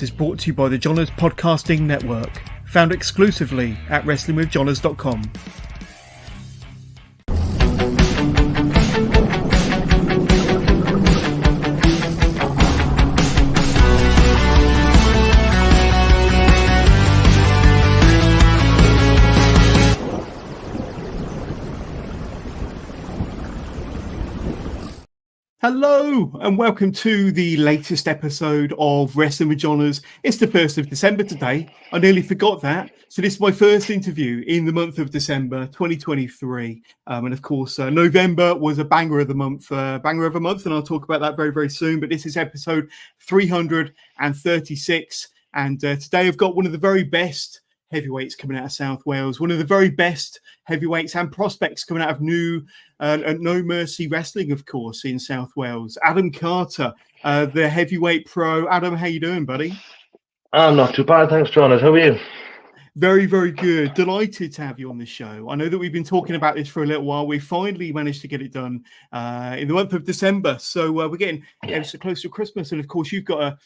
Is brought to you by the Johners Podcasting Network, found exclusively at WrestlingWithJohners.com. Hello and welcome to the latest episode of Wrestling with Johners. It's the 1st of December today. I nearly forgot that. So this is my first interview in the month of December 2023. And of course, November was a banger of the month, and I'll talk about that very, very soon. But this is episode 336. And today I've got one of the very best heavyweights coming out of South Wales, one of the very best heavyweights and prospects coming out of No Mercy Wrestling, of course, in South Wales. Adam Carter, the heavyweight pro. Adam, how you doing, buddy? I'm not too bad, thanks, Jonas. How are you? Very, very good. Delighted to have you on the show. I know that we've been talking about this for a little while. We finally managed to get it done in the month of December. So we're getting so close to Christmas. And of course, you've got a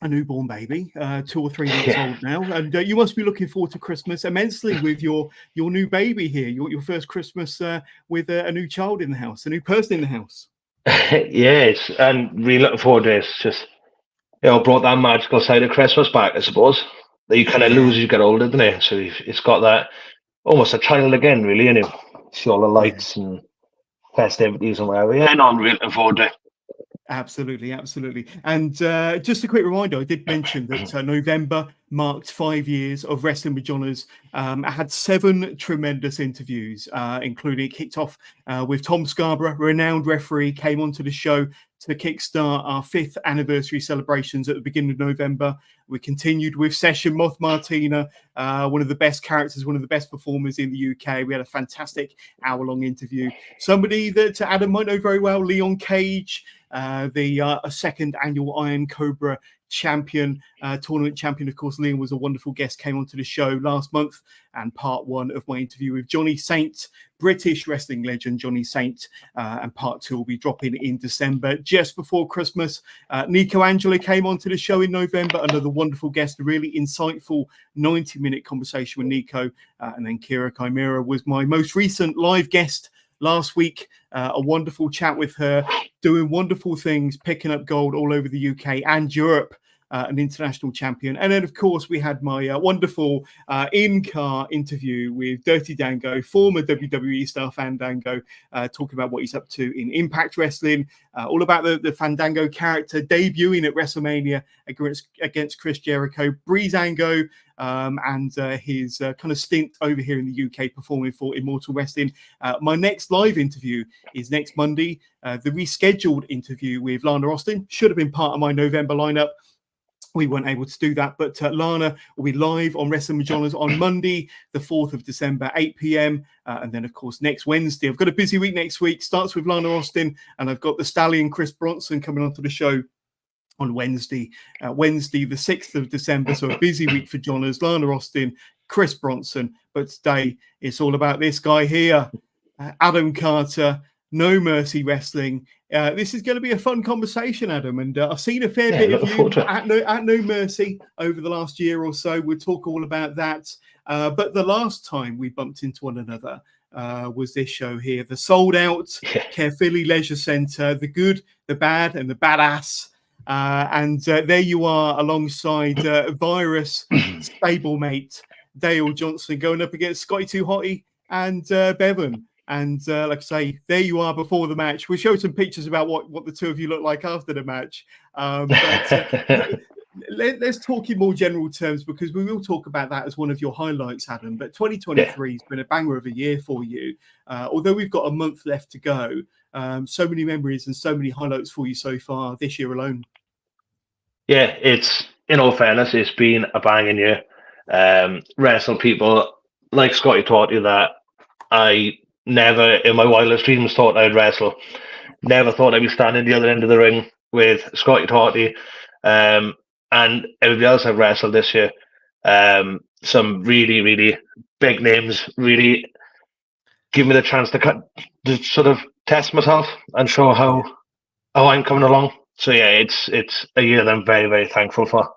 newborn baby, 2 or 3 months old now, and you must be looking forward to Christmas immensely with your new baby here, your first Christmas with a new child in the house, a new person in the house. Yes, and really looking forward to it. It's just, brought that magical side of Christmas back, I suppose, that you kind of lose as you get older, doesn't it? So it's got that almost a child again, really, and see all the lights and festivities and whatever. Yeah, no, I'm really looking forward to it. Absolutely. And just a quick reminder, I did mention that November marked 5 years of Wrestling with Johners. I had 7 tremendous interviews, including it kicked off with Tom Scarborough, renowned referee, came onto the show to kickstart our 5th anniversary celebrations at the beginning of November. We continued with Session Moth Martina, one of the best characters, one of the best performers in the UK. We had a fantastic hour-long interview. Somebody that Adam might know very well, Leon Cage, the second annual Iron Cobra champion, tournament champion. Of course, Leon was a wonderful guest, came onto the show last month, and part 1 of my interview with Johnny Saint, British wrestling legend Johnny Saint, and part 2 will be dropping in December, just before Christmas. Nico Angelo came onto the show in November, another wonderful guest, a really insightful 90-minute conversation with Nico, and then Kira Chimera was my most recent live guest last week. A wonderful chat with her, doing wonderful things, picking up gold all over the UK and Europe, an international champion. And then, of course, we had my wonderful in-car interview with Dirty Dango, former WWE star Fandango, talking about what he's up to in Impact Wrestling, all about the Fandango character debuting at WrestleMania against Chris Jericho, Breezango, and his kind of stint over here in the UK performing for Immortal Wrestling. My next live interview is next Monday. The rescheduled interview with Lana Austin should have been part of my November lineup. We weren't able to do that, but Lana will be live on Wrestling with Johners on Monday, the 4th of December, 8 p.m. And then, of course, next Wednesday. I've got a busy week next week. Starts with Lana Austin, and I've got the Stallion Chris Bronson coming onto the show on Wednesday, the 6th of December. So a busy week for Johners, Lana Austin, Chris Bronson. But today, it's all about this guy here, Adam Carter, No Mercy Wrestling. This is going to be a fun conversation, Adam, and I've seen a fair bit of you at No Mercy over the last year or so. We'll talk all about that. But the last time we bumped into one another was this show here, the Sold Out Caerphilly Leisure Centre, the good, the bad, and the badass. And there you are alongside Virus stablemate Dale Johnson going up against Scotty 2 Hotty and Bevan. And like I say, there you are before the match. We'll show some pictures about what the two of you look like after the match. Let's talk in more general terms, because we will talk about that as one of your highlights, Adam. But 2023 has been a banger of a year for you. Although we've got a month left to go, so many memories and so many highlights for you so far this year alone. Yeah, it's, in all fairness, it's been a banging year. Wrestle people like Scotty taught you that I never in my wildest dreams thought I'd wrestle. Never thought I'd be standing the other end of the ring with Scotty Totty and everybody else I've wrestled this year. Some really, really big names really give me the chance to sort of test myself and show how I'm coming along. So yeah, it's a year that I'm very, very thankful for.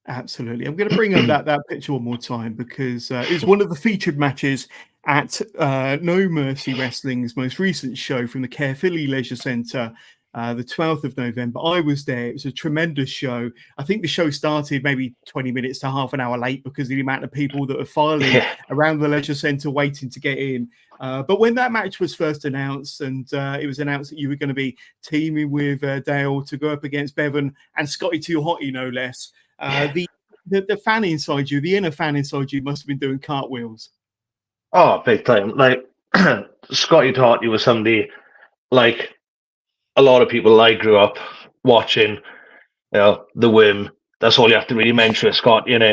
Absolutely. I'm going to bring up that picture one more time because it's one of the featured matches at No Mercy Wrestling's most recent show from the Caerphilly Leisure Centre, the 12th of November. I was there. It was a tremendous show. I think the show started maybe 20 minutes to half an hour late because of the amount of people that are filing around the Leisure Centre waiting to get in. But when that match was first announced, and it was announced that you were going to be teaming with Dale to go up against Bevan and Scotty 2 Hotty, no less, the fan inside you, the inner fan inside you, must have been doing cartwheels. Oh, big time! Like Scotty 2 Hotty was somebody like a lot of people I grew up watching. You know, the Whim. That's all you have to really mention with Scott. You know,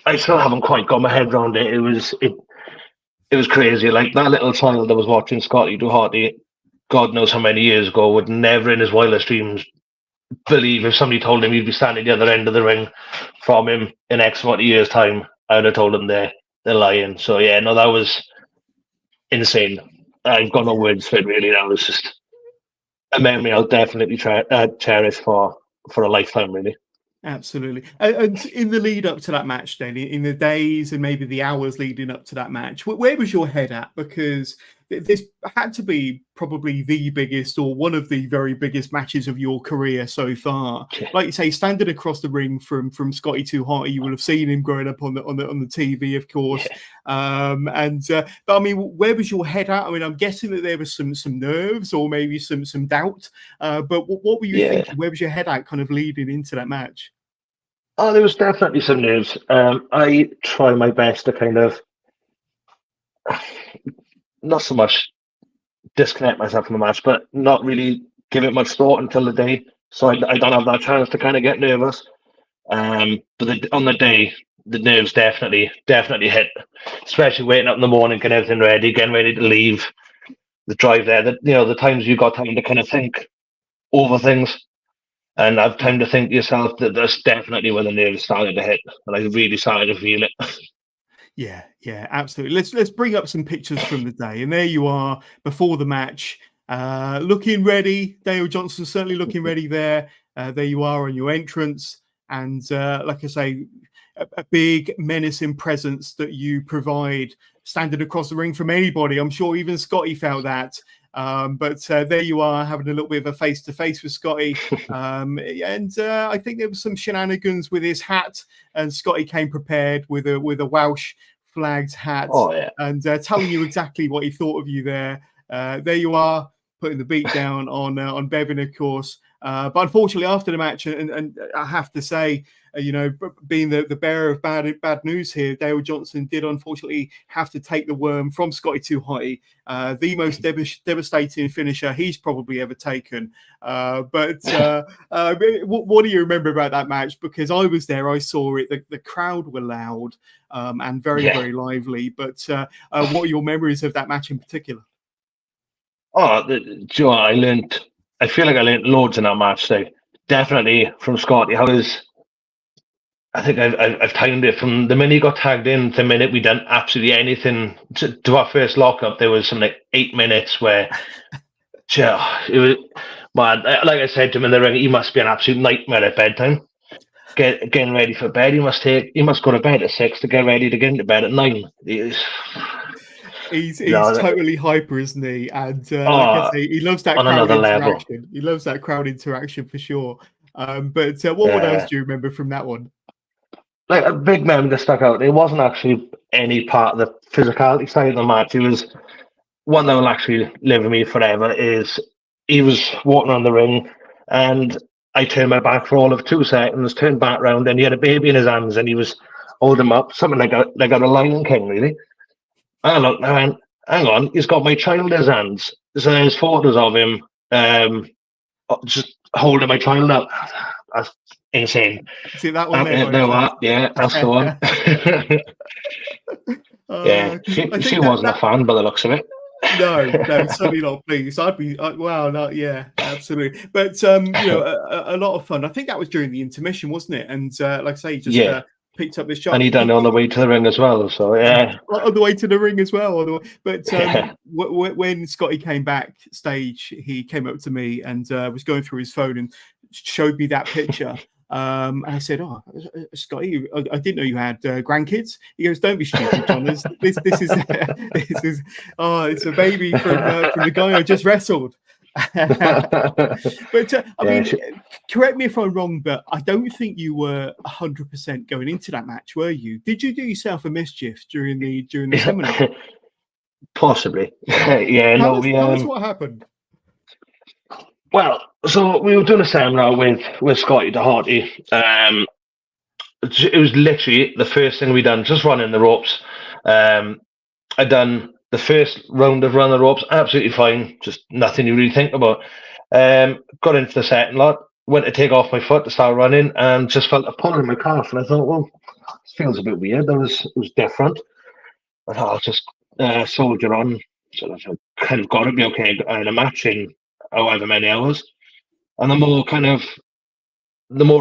I still haven't quite got my head around it. It was crazy. Like that little child that was watching Scotty 2 Hotty, God knows how many years ago, would never in his wildest dreams believe if somebody told him he'd be standing the other end of the ring from him in X 40 years' time. I would have told him they're lying. So yeah, no, that was insane. I've got no words for it really. That was just a memory I'll definitely cherish for a lifetime, really. Absolutely. And in the lead up to that match, then, in the days and maybe the hours leading up to that match, where was your head at? Because this had to be probably the biggest or one of the very biggest matches of your career so far. Yeah. Like you say, standing across the ring from Scotty 2 Hotty, you will have seen him growing up on the TV, of course. Yeah. But I mean, where was your head at? I mean, I'm guessing that there was some nerves or maybe some doubt. But what were you thinking? Where was your head at, kind of leading into that match? Oh, there was definitely some nerves. I try my best to kind of not so much disconnect myself from the match, but not really give it much thought until the day. So I don't have that chance to kind of get nervous. But on the day, the nerves definitely hit, especially waiting up in the morning, getting everything ready, getting ready to leave, the drive there. The times you got time to kind of think over things and have time to think to yourself, that's definitely when the nerves started to hit, and I really started to feel it. Yeah, absolutely. Let's bring up some pictures from the day, and there you are before the match, looking ready. Dale Johnson certainly looking ready there. There you are on your entrance, and like I say, a big menacing presence that you provide standing across the ring from anybody. I'm sure even Scotty felt that. But there you are having a little bit of a face-to-face with Scotty. And I think there was some shenanigans with his hat, and Scotty came prepared with a Welsh flagged hat. Oh, yeah. And telling you exactly what he thought of you there. There you are, putting the beat down on Bevan, of course. But unfortunately, after the match, and I have to say, being the bearer of bad news here, Dale Johnson did unfortunately have to take the worm from Scotty 2 Hotty, the most devastating finisher he's probably ever taken. But what do you remember about that match? Because I was there, I saw it. The crowd were loud and very, very lively. But what are your memories of that match in particular? Oh, Joe, I feel like I learned loads in that match. Like, definitely from Scotty. I think I've timed it from the minute he got tagged in to the minute we done absolutely anything to our first lockup. There was some 8 minutes where, it was, man. Like I said to him in the ring, he must be an absolute nightmare at bedtime. Getting ready for bed, he must go to bed at 6 to get ready to get into bed at 9. He's totally hyper, isn't he? And like I say, he loves that crowd interaction. Level. He loves that crowd interaction for sure. But what else do you remember from that one? Like a big memory that stuck out. It wasn't actually any part of the physicality side of the match. It was one that will actually live with me forever. Is he was walking on the ring, and I turned my back for all of 2 seconds, turned back round, and he had a baby in his hands, and he was holding him up, something like a Lion King, really. I looked and I went, hang on, he's got my child in his hands. So there's photos of him just holding my child up. That's insane. See that one there? Yeah, that's the one. She wasn't a fan by the looks of it. No, certainly not. Please, absolutely. But a lot of fun. I think that was during the intermission, wasn't it? And like I say, just picked up this shot. And he done it on the way to the ring as well. So yeah, on the way to the ring as well. But when Scotty came backstage, he came up to me and was going through his phone and showed me that picture. And I said, "Oh, Scotty, I didn't know you had grandkids." He goes, "Don't be stupid, John. This is this is it's a baby from the guy I just wrestled." But I mean, correct me if I'm wrong, but I don't think you were 100% going into that match, were you? Did you do yourself a mischief during the seminar? Possibly. Yeah. Tell us what happened. Well, so we were doing a seminar with Scotty Doherty. It was literally the first thing we done, just running the ropes. I'd done the first round of run the ropes, absolutely fine, just nothing you really think about. Got into the second lot, went to take off my foot to start running, and just felt a pull in my calf. And I thought, well, this feels a bit weird. It was different. I thought I'll just soldier on. So I kind of got to be okay in a match in however many hours. And the more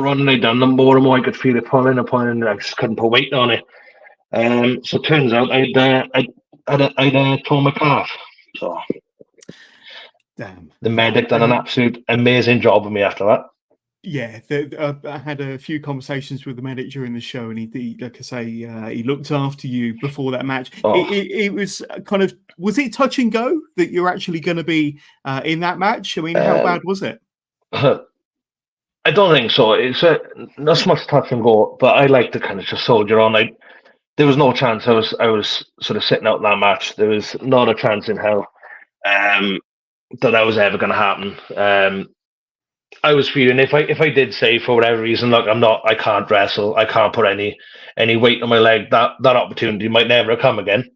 running I'd done, the more I could feel it pulling, and I just couldn't put weight on it. So it turns out I'd torn my calf. So damn, the medic done an absolute amazing job with me after that. Yeah, I had a few conversations with the medic during the show, and he like I say, he looked after you before that match. It was kind of, was it touch and go that you're actually going to be in that match? I mean, how bad was it? I don't think so. It's not so much touch and go, but I like to kind of just soldier on. There was no chance I was sort of sitting out in that match. There was not a chance in hell that was ever going to happen. I was feeling if I did say for whatever reason, look, I can't wrestle, I can't put any weight on my leg, that opportunity might never come again.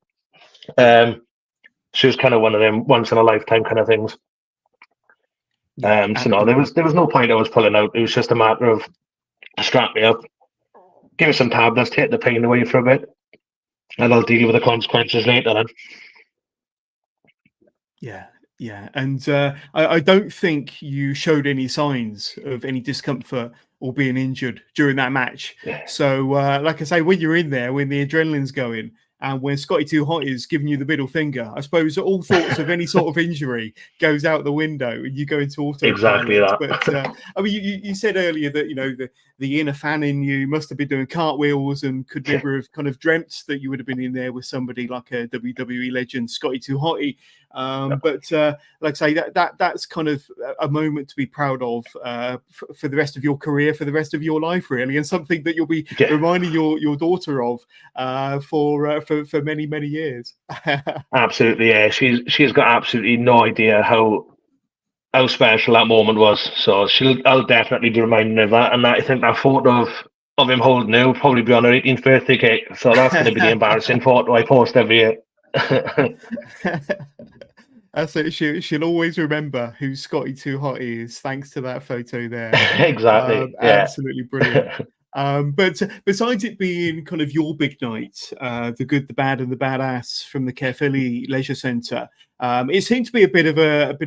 She was kind of one of them once in a lifetime kind of things. So no, there was no point I was pulling out. It was just a matter of strap me up, give me some tablets, take the pain away for a bit, and I'll deal with the consequences later then. Yeah, and I don't think you showed any signs of any discomfort or being injured during that match. Yeah. So, like I say, when you're in there, when the adrenaline's going, and when Scotty Too Hot is giving you the middle finger, I suppose all thoughts of any sort of injury goes out the window, and you go into autopilot. Exactly that. But I mean, you said earlier that the inner fan in you must have been doing cartwheels and could never have kind of dreamt that you would have been in there with somebody like a WWE legend, Scotty Too Hotty. But like I say, that's kind of a moment to be proud of for the rest of your career, for the rest of your life, really, and something that you'll be reminding your daughter of for many years. Absolutely, yeah. She's got absolutely no idea how special that moment was. So I'll definitely be reminding her of that. And I think that photo of him holding her will probably be on her 18th birthday cake. So that's going to be the embarrassing photo I post every year. That's it. She'll always remember who Scotty Too Hot is, thanks to that photo there. Exactly. Absolutely brilliant. But besides it being kind of your big night, the good, the bad, and the badass from the Caerphilly Leisure Centre, it seemed to be a bit of a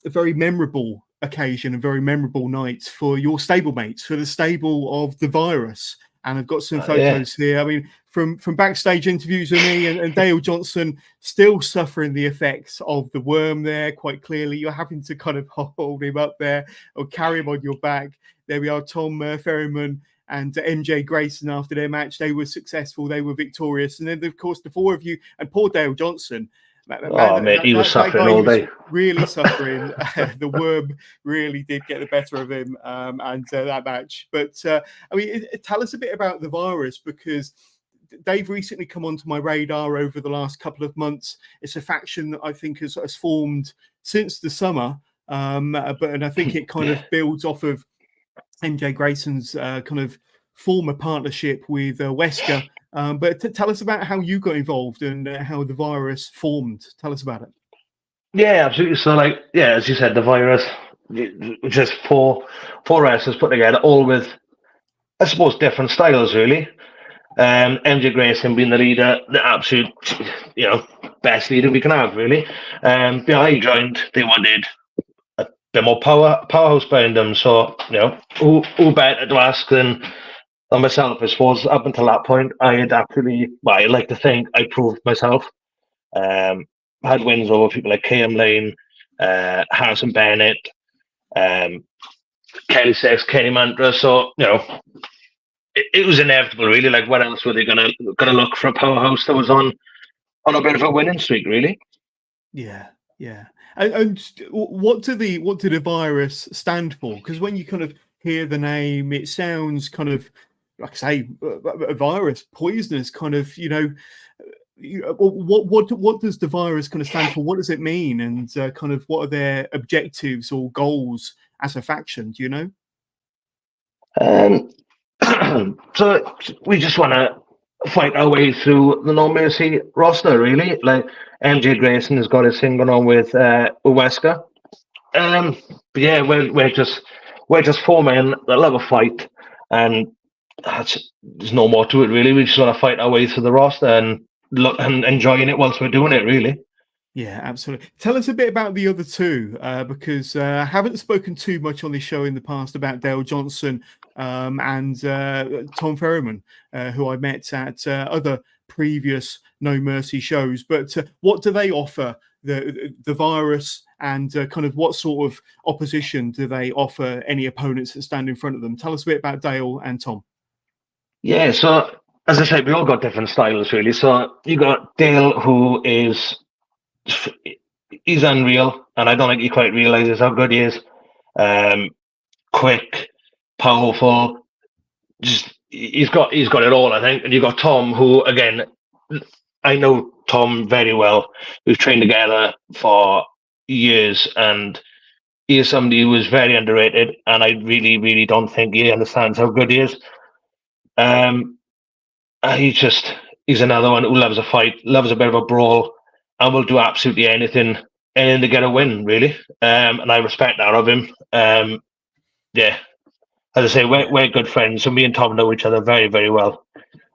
very memorable occasion, a very memorable night for your stablemates, for the stable of The Virus. And I've got some photos here. I mean, from backstage interviews with me and Dale Johnson, still suffering the effects of the worm there, quite clearly. You're having to kind of hold him up there or carry him on your back. There we are, Tom Ferryman and MJ Grayson after their match. They were successful. They were victorious. And then, of course, the four of you and poor Dale Johnson. He was suffering all day. Really suffering. The worm really did get the better of him and that match. But I mean, tell us a bit about The Virus, because they've recently come onto my radar over the last couple of months. It's a faction that I think has formed since the summer, and I think it kind of builds off of MJ Grayson's kind of former partnership with Wesker. But tell us about how you got involved and how The Virus formed. Tell us about it. Yeah, absolutely. So, as you said, The Virus, just four wrestlers put together, all with, I suppose, different styles, really. MJ Grayson being the leader, the absolute, best leader we can have, really. Behind I joined, they wanted a bit more powerhouse behind them. So, who better to ask than myself, I suppose. Up until that point, I had actually, I like to think I proved myself. Had wins over people like K.M. Lane, Harrison Bennett, Kelly Six, Kenny Mantra. So it was inevitable, really. Like, what else were they gonna look for a powerhouse that was on a bit of a winning streak, really? Yeah, yeah. And what do the virus stand for? Because when you kind of hear the name, it sounds kind of like I say, a virus, poisonous, kind of. What does the virus kind of stand for? What does it mean? And kind of what are their objectives or goals as a faction? Do you know? So we just want to fight our way through the No Mercy roster, really. Like, MJ Grayson has got his thing going on with Wesker. But yeah, we're just four men that love a fight, and there's no more to it, really. We just want to fight our way through the roster and look and enjoying it whilst we're doing it, really. Yeah, absolutely. Tell us a bit about the other two, because I haven't spoken too much on this show in the past about Dale Johnson and Tom Ferryman, who I met at other previous No Mercy shows. But what do they offer the virus, and kind of what sort of opposition do they offer any opponents that stand in front of them? Tell us a bit about Dale and Tom. Yeah, so as I said, we all got different styles, really. So you got Dale, who he's unreal, and I don't think he quite realizes how good he is. Quick, powerful, just he's got it all, I think. And you got Tom, who, again, I know Tom very well. We've trained together for years, and he is somebody who is very underrated, and I really, really don't think he understands how good he is. He's another one who loves a fight, loves a bit of a brawl, and will do absolutely anything to get a win, really. And I respect that of him. Yeah, as I say, we're good friends, so me and Tom know each other very, very well.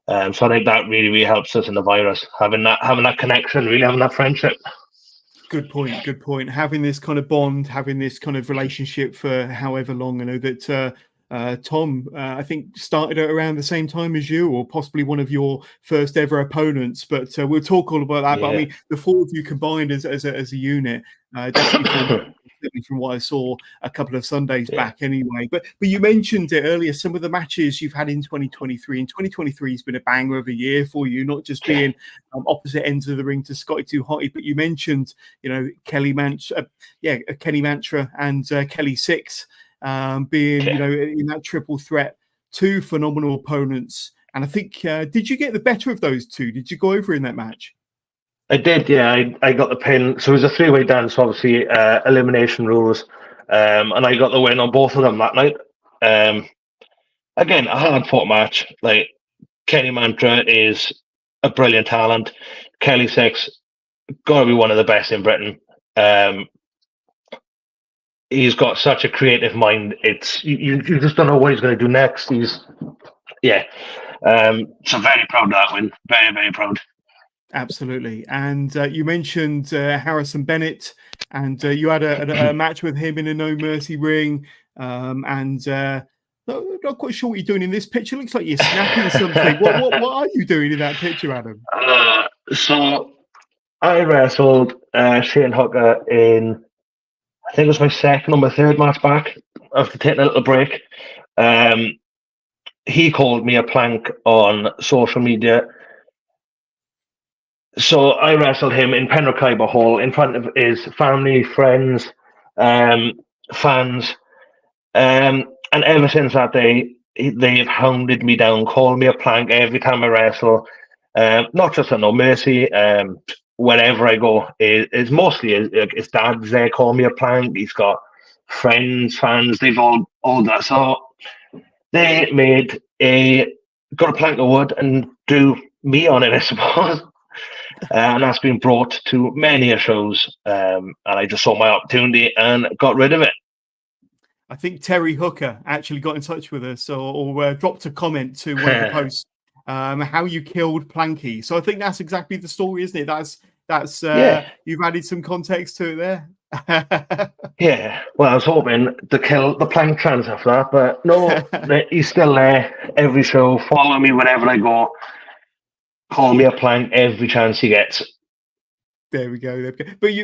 So I think that really, really helps us in the virus, having that connection, really, having that friendship. Good point. Good point. Having this kind of bond, having this kind of relationship for however long. I know that Tom, I think, started at around the same time as you, or possibly one of your first ever opponents. But we'll talk all about that. Yeah. But I mean, the four of you combined as a unit, definitely from what I saw a couple of Sundays back, anyway. But you mentioned it earlier. Some of the matches you've had in 2023, and 2023 has been a banger of a year for you, not just being opposite ends of the ring to Scotty 2 Hotty, but you mentioned, Kenny Mantra and Kelly Six. Being, in that triple threat, two phenomenal opponents. And I think, did you get the better of those two? Did you go over in that match? I did, yeah. I got the pin. So it was a three-way dance, obviously, elimination rules. And I got the win on both of them that night. Again, a hard-fought match. Like, Kenny Mantra is a brilliant talent. Kelly Six, got to be one of the best in Britain. He's got such a creative mind. It's you just don't know what he's going to do next. So very proud of that win. Very, very proud. Absolutely. And you mentioned Harrison Bennett, and you had a match with him in a No Mercy ring. And not quite sure what you're doing in this picture. It looks like you're snapping something. What are you doing in that picture, Adam? So I wrestled Shane Hooker in, I think it was my second or my third match back after taking a little break. He called me a plank on social media. So I wrestled him in Penrith Khyber Hall in front of his family, friends, fans. And ever since that day, they've hounded me down, called me a plank every time I wrestle. Not just at No Mercy, wherever I go, it's mostly his dad's there, call me a plank. He's got friends, fans, they've all that. So they got a plank of wood and drew me on it, I suppose. And that's been brought to many shows. And I just saw my opportunity and got rid of it. I think Terry Hooker actually got in touch with us or dropped a comment to one of the posts. How you killed Planky. So I think that's exactly the story, isn't it? That's You've added some context to it there. Yeah, well, I was hoping to kill the Plank trans after that, but no, he's still there every show. Follow me wherever I go. Call me a plank every chance he gets. There we go. There we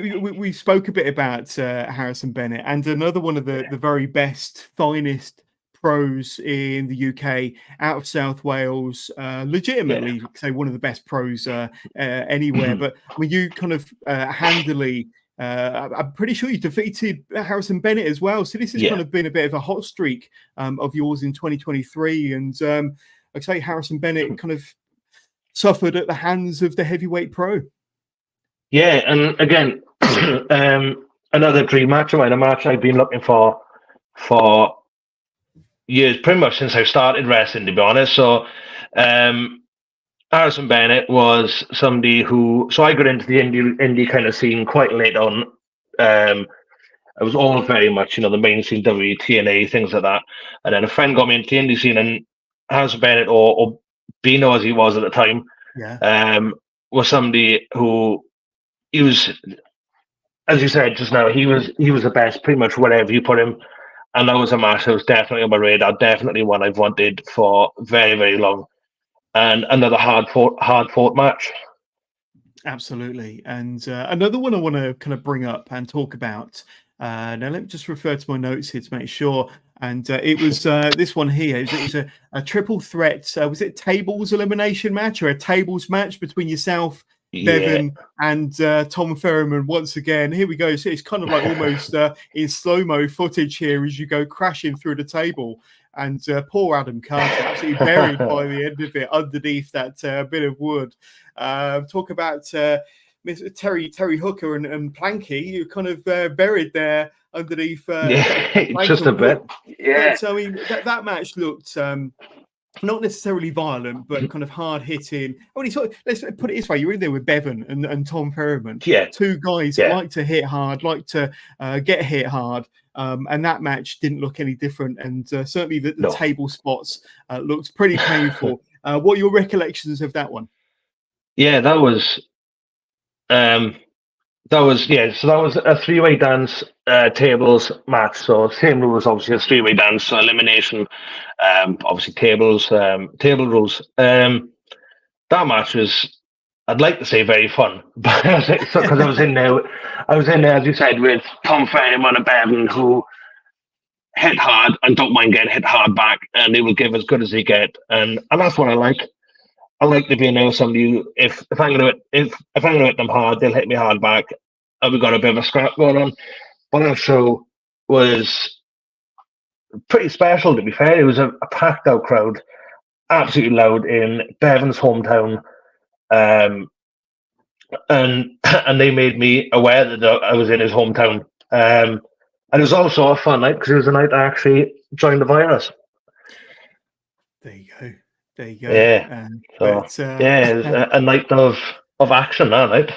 go. But we spoke a bit about Harrison Bennett, and another one of the very best, finest pros in the UK, out of South Wales, legitimately say one of the best pros anywhere. But I mean, you kind of handily. I'm pretty sure you defeated Harrison Bennett as well. So this has kind of been a bit of a hot streak of yours in 2023. And like I say, Harrison Bennett kind of suffered at the hands of the heavyweight pro. Yeah, and again, another dream match of mine, a match I've been looking for years, pretty much since I started wrestling, to be honest. So Harrison Bennett was somebody who, so I got into the indie kind of scene quite late on. It was all very much, the mainstream WWE, TNA, things like that. And then a friend got me into the indie scene, and Harrison Bennett, or Bino as he was at the time, was somebody who, he was, as you said just now, he was the best pretty much wherever you put him. And that was a match that was definitely on my radar, definitely one I've wanted for very, very long. And another hard fought match. Absolutely. And another one I want to kind of bring up and talk about. Now, let me just refer to my notes here to make sure. And it was this one here. It was a triple threat. Was it tables elimination match or a tables match between yourself, Bevan, and Tom Ferryman? Once again, here we go. So it's kind of like almost in slow-mo footage here as you go crashing through the table. And poor Adam Carter, absolutely buried by the end of it underneath that bit of wood. Talk about Mr. Terry Hooker and Planky. You're kind of buried there underneath. Just a bit. Yeah. But, I mean, that match looked not necessarily violent, but kind of hard hitting. Let's put it this way: you're in there with Bevan and Tom Ferryman. Yeah. Two guys that like to hit hard, like to get hit hard. And that match didn't look any different, and certainly the table spots looked pretty painful. What are your recollections of that one? Yeah, that was So that was a three-way dance tables match. So same rules, obviously a three-way dance elimination. Obviously table rules. That match was, I'd like to say, very fun, but because I was in there, as you said, with Tom Ferryman and Bevan, who hit hard and don't mind getting hit hard back, and they will give as good as they get, and that's what I like. I like to be in there with somebody who, if I'm gonna hit them hard, they'll hit me hard back, and we've got a bit of a scrap going on. But that show was pretty special, to be fair. It was a packed out crowd, absolutely loud in Bevan's hometown. And they made me aware that I was in his hometown. And it was also a fun night because it was a night I actually joined the virus. There you go. Yeah. It was a night of action that night.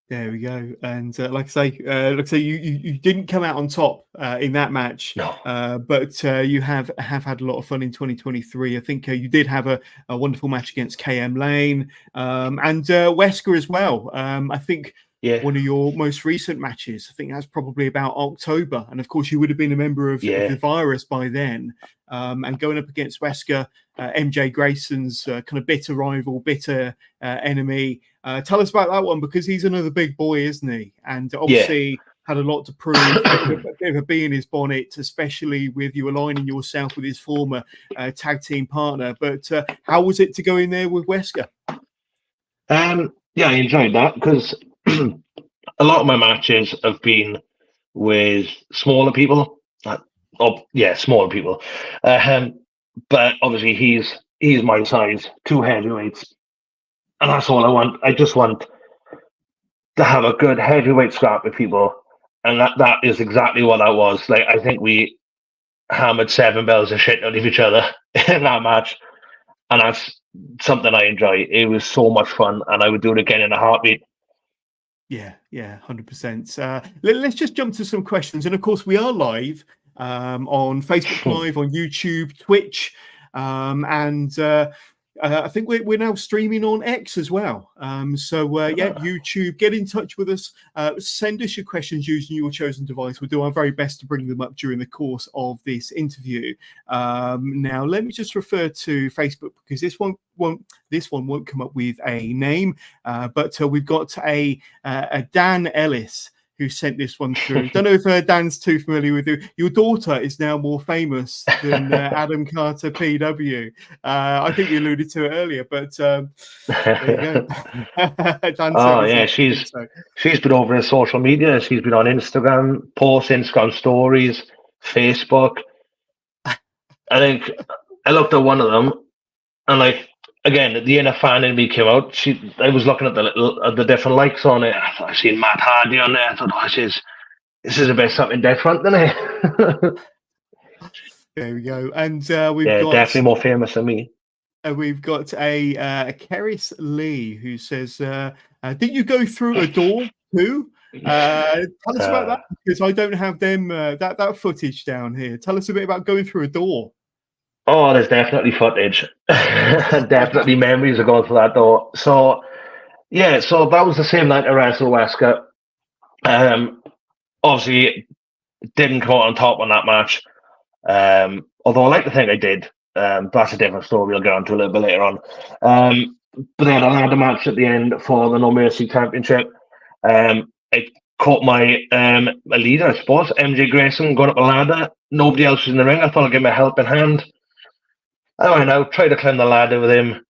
There we go. And like I say, you didn't come out on top in that match, but you have had a lot of fun in 2023. I think you did have a wonderful match against KM Lane and Wesker as well. I think one of your most recent matches, I think that's probably about October. And of course, you would have been a member of the virus by then. And going up against Wesker, MJ Grayson's kind of bitter rival, bitter enemy. Tell us about that one, because he's another big boy, isn't he? And obviously had a lot to prove, a bit of a bee in his bonnet, especially with you aligning yourself with his former tag team partner. But how was it to go in there with Wesker? I enjoyed that because a lot of my matches have been with smaller people. Smaller people. But obviously he's my size, 2 heavyweights. And that's all I want. I just want to have a good heavyweight scrap with people. And that is exactly what that was. Like, I think we hammered 7 bells of shit out of each other in that match. And that's something I enjoy. It was so much fun, and I would do it again in a heartbeat. Yeah, 100%. Let's just jump to some questions. And of course, we are live on Facebook Live, on YouTube, Twitch, and I think we're now streaming on X as well. YouTube, get in touch with us. Send us your questions using your chosen device. We'll do our very best to bring them up during the course of this interview. Now, let me just refer to Facebook, because this one won't come up with a name, but we've got a Dan Ellis who sent this one through. Don't know if Dan's too familiar with you. Your daughter is now more famous than Adam Carter PW. I think you alluded to it earlier, but there you go. Dan she's been over in social media. She's been on Instagram, posts, Instagram stories, Facebook. I think I looked at one of them, and like, again, the inner fan in me came out. I was looking at the different likes on it. I thought I seen Matt Hardy on there. I thought, this is a bit something different, isn't it? There we go. And we've got definitely more famous than me. We've got a Keris Lee who says, "Did you go through a door too?" Tell us about that, because I don't have them that footage down here. Tell us a bit about going through a door. Oh, there's definitely footage. Definitely memories of going through that door. So, yeah, so that was the same night I wrestled Wesker. Obviously, didn't come out on top on that match. Although I like to think I did. That's a different story we'll get on to a little bit later on. But then I had a match at the end for the No Mercy Championship. I caught my leader, I suppose, MJ Grayson, going up a ladder. Nobody else was in the ring. I thought I'd give him a helping hand. I went out, tried to climb the ladder with him.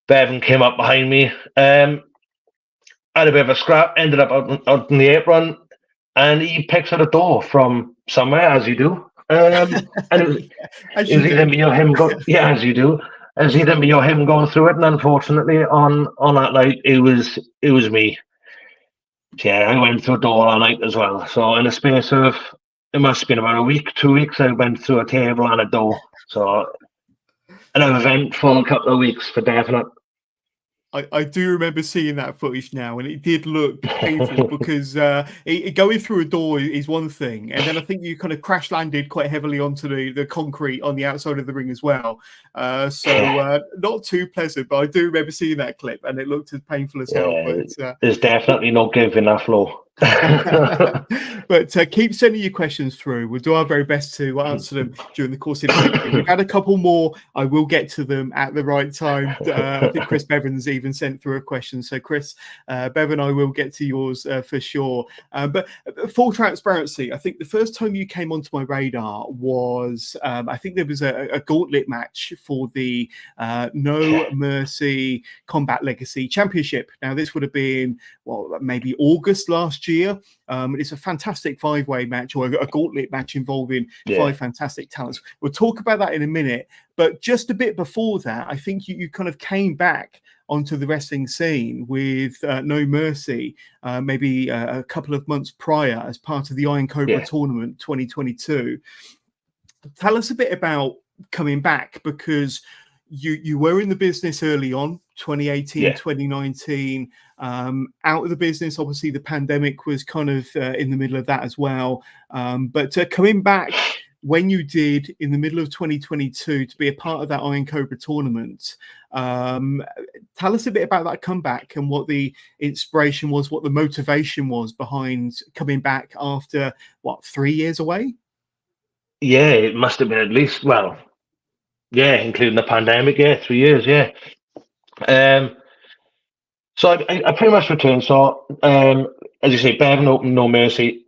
Bevan came up behind me. Had a bit of a scrap, ended up out in the apron, and he picks out a door from somewhere, as you do. And it was either me or him as you do. It was either me or him going through it, and unfortunately on that night it was me. Yeah, I went through a door all night as well. So in the space of, it must have been about a week, 2 weeks, I went through a table and a door. So an eventful couple of weeks for definite. I do remember seeing that footage now, and it did look painful because going through a door is one thing, and then I think you kind of crash landed quite heavily onto the concrete on the outside of the ring as well. So not too pleasant, but I do remember seeing that clip, and it looked as painful as hell. But there's definitely no give in that flow. But keep sending your questions through. We'll do our very best to answer them during the course of the interview. We've had a couple more. I will get to them at the right time. I think Chris Bevan's even sent through a question. So Chris, Bevan, I will get to yours for sure. But full transparency, I think the first time you came onto my radar was, I think there was a gauntlet match for the No Mercy Combat Legacy Championship. Now, this would have been, maybe August last year. It's a fantastic five-way match, or a gauntlet match involving five fantastic talents. We'll talk about that in a minute. But just a bit before that, I think you kind of came back onto the wrestling scene with No Mercy, maybe a couple of months prior as part of the Iron Cobra tournament 2022. Tell us a bit about coming back, because you were in the business early on, 2018, 2019, out of the business. Obviously, the pandemic was kind of in the middle of that as well. But coming back when you did in the middle of 2022 to be a part of that Iron Cobra tournament, tell us a bit about that comeback and what the inspiration was, what the motivation was behind coming back after, 3 years away? Yeah, it must have been at least, including the pandemic, 3 years, So I pretty much returned. So, as you say, Bevan opened No Mercy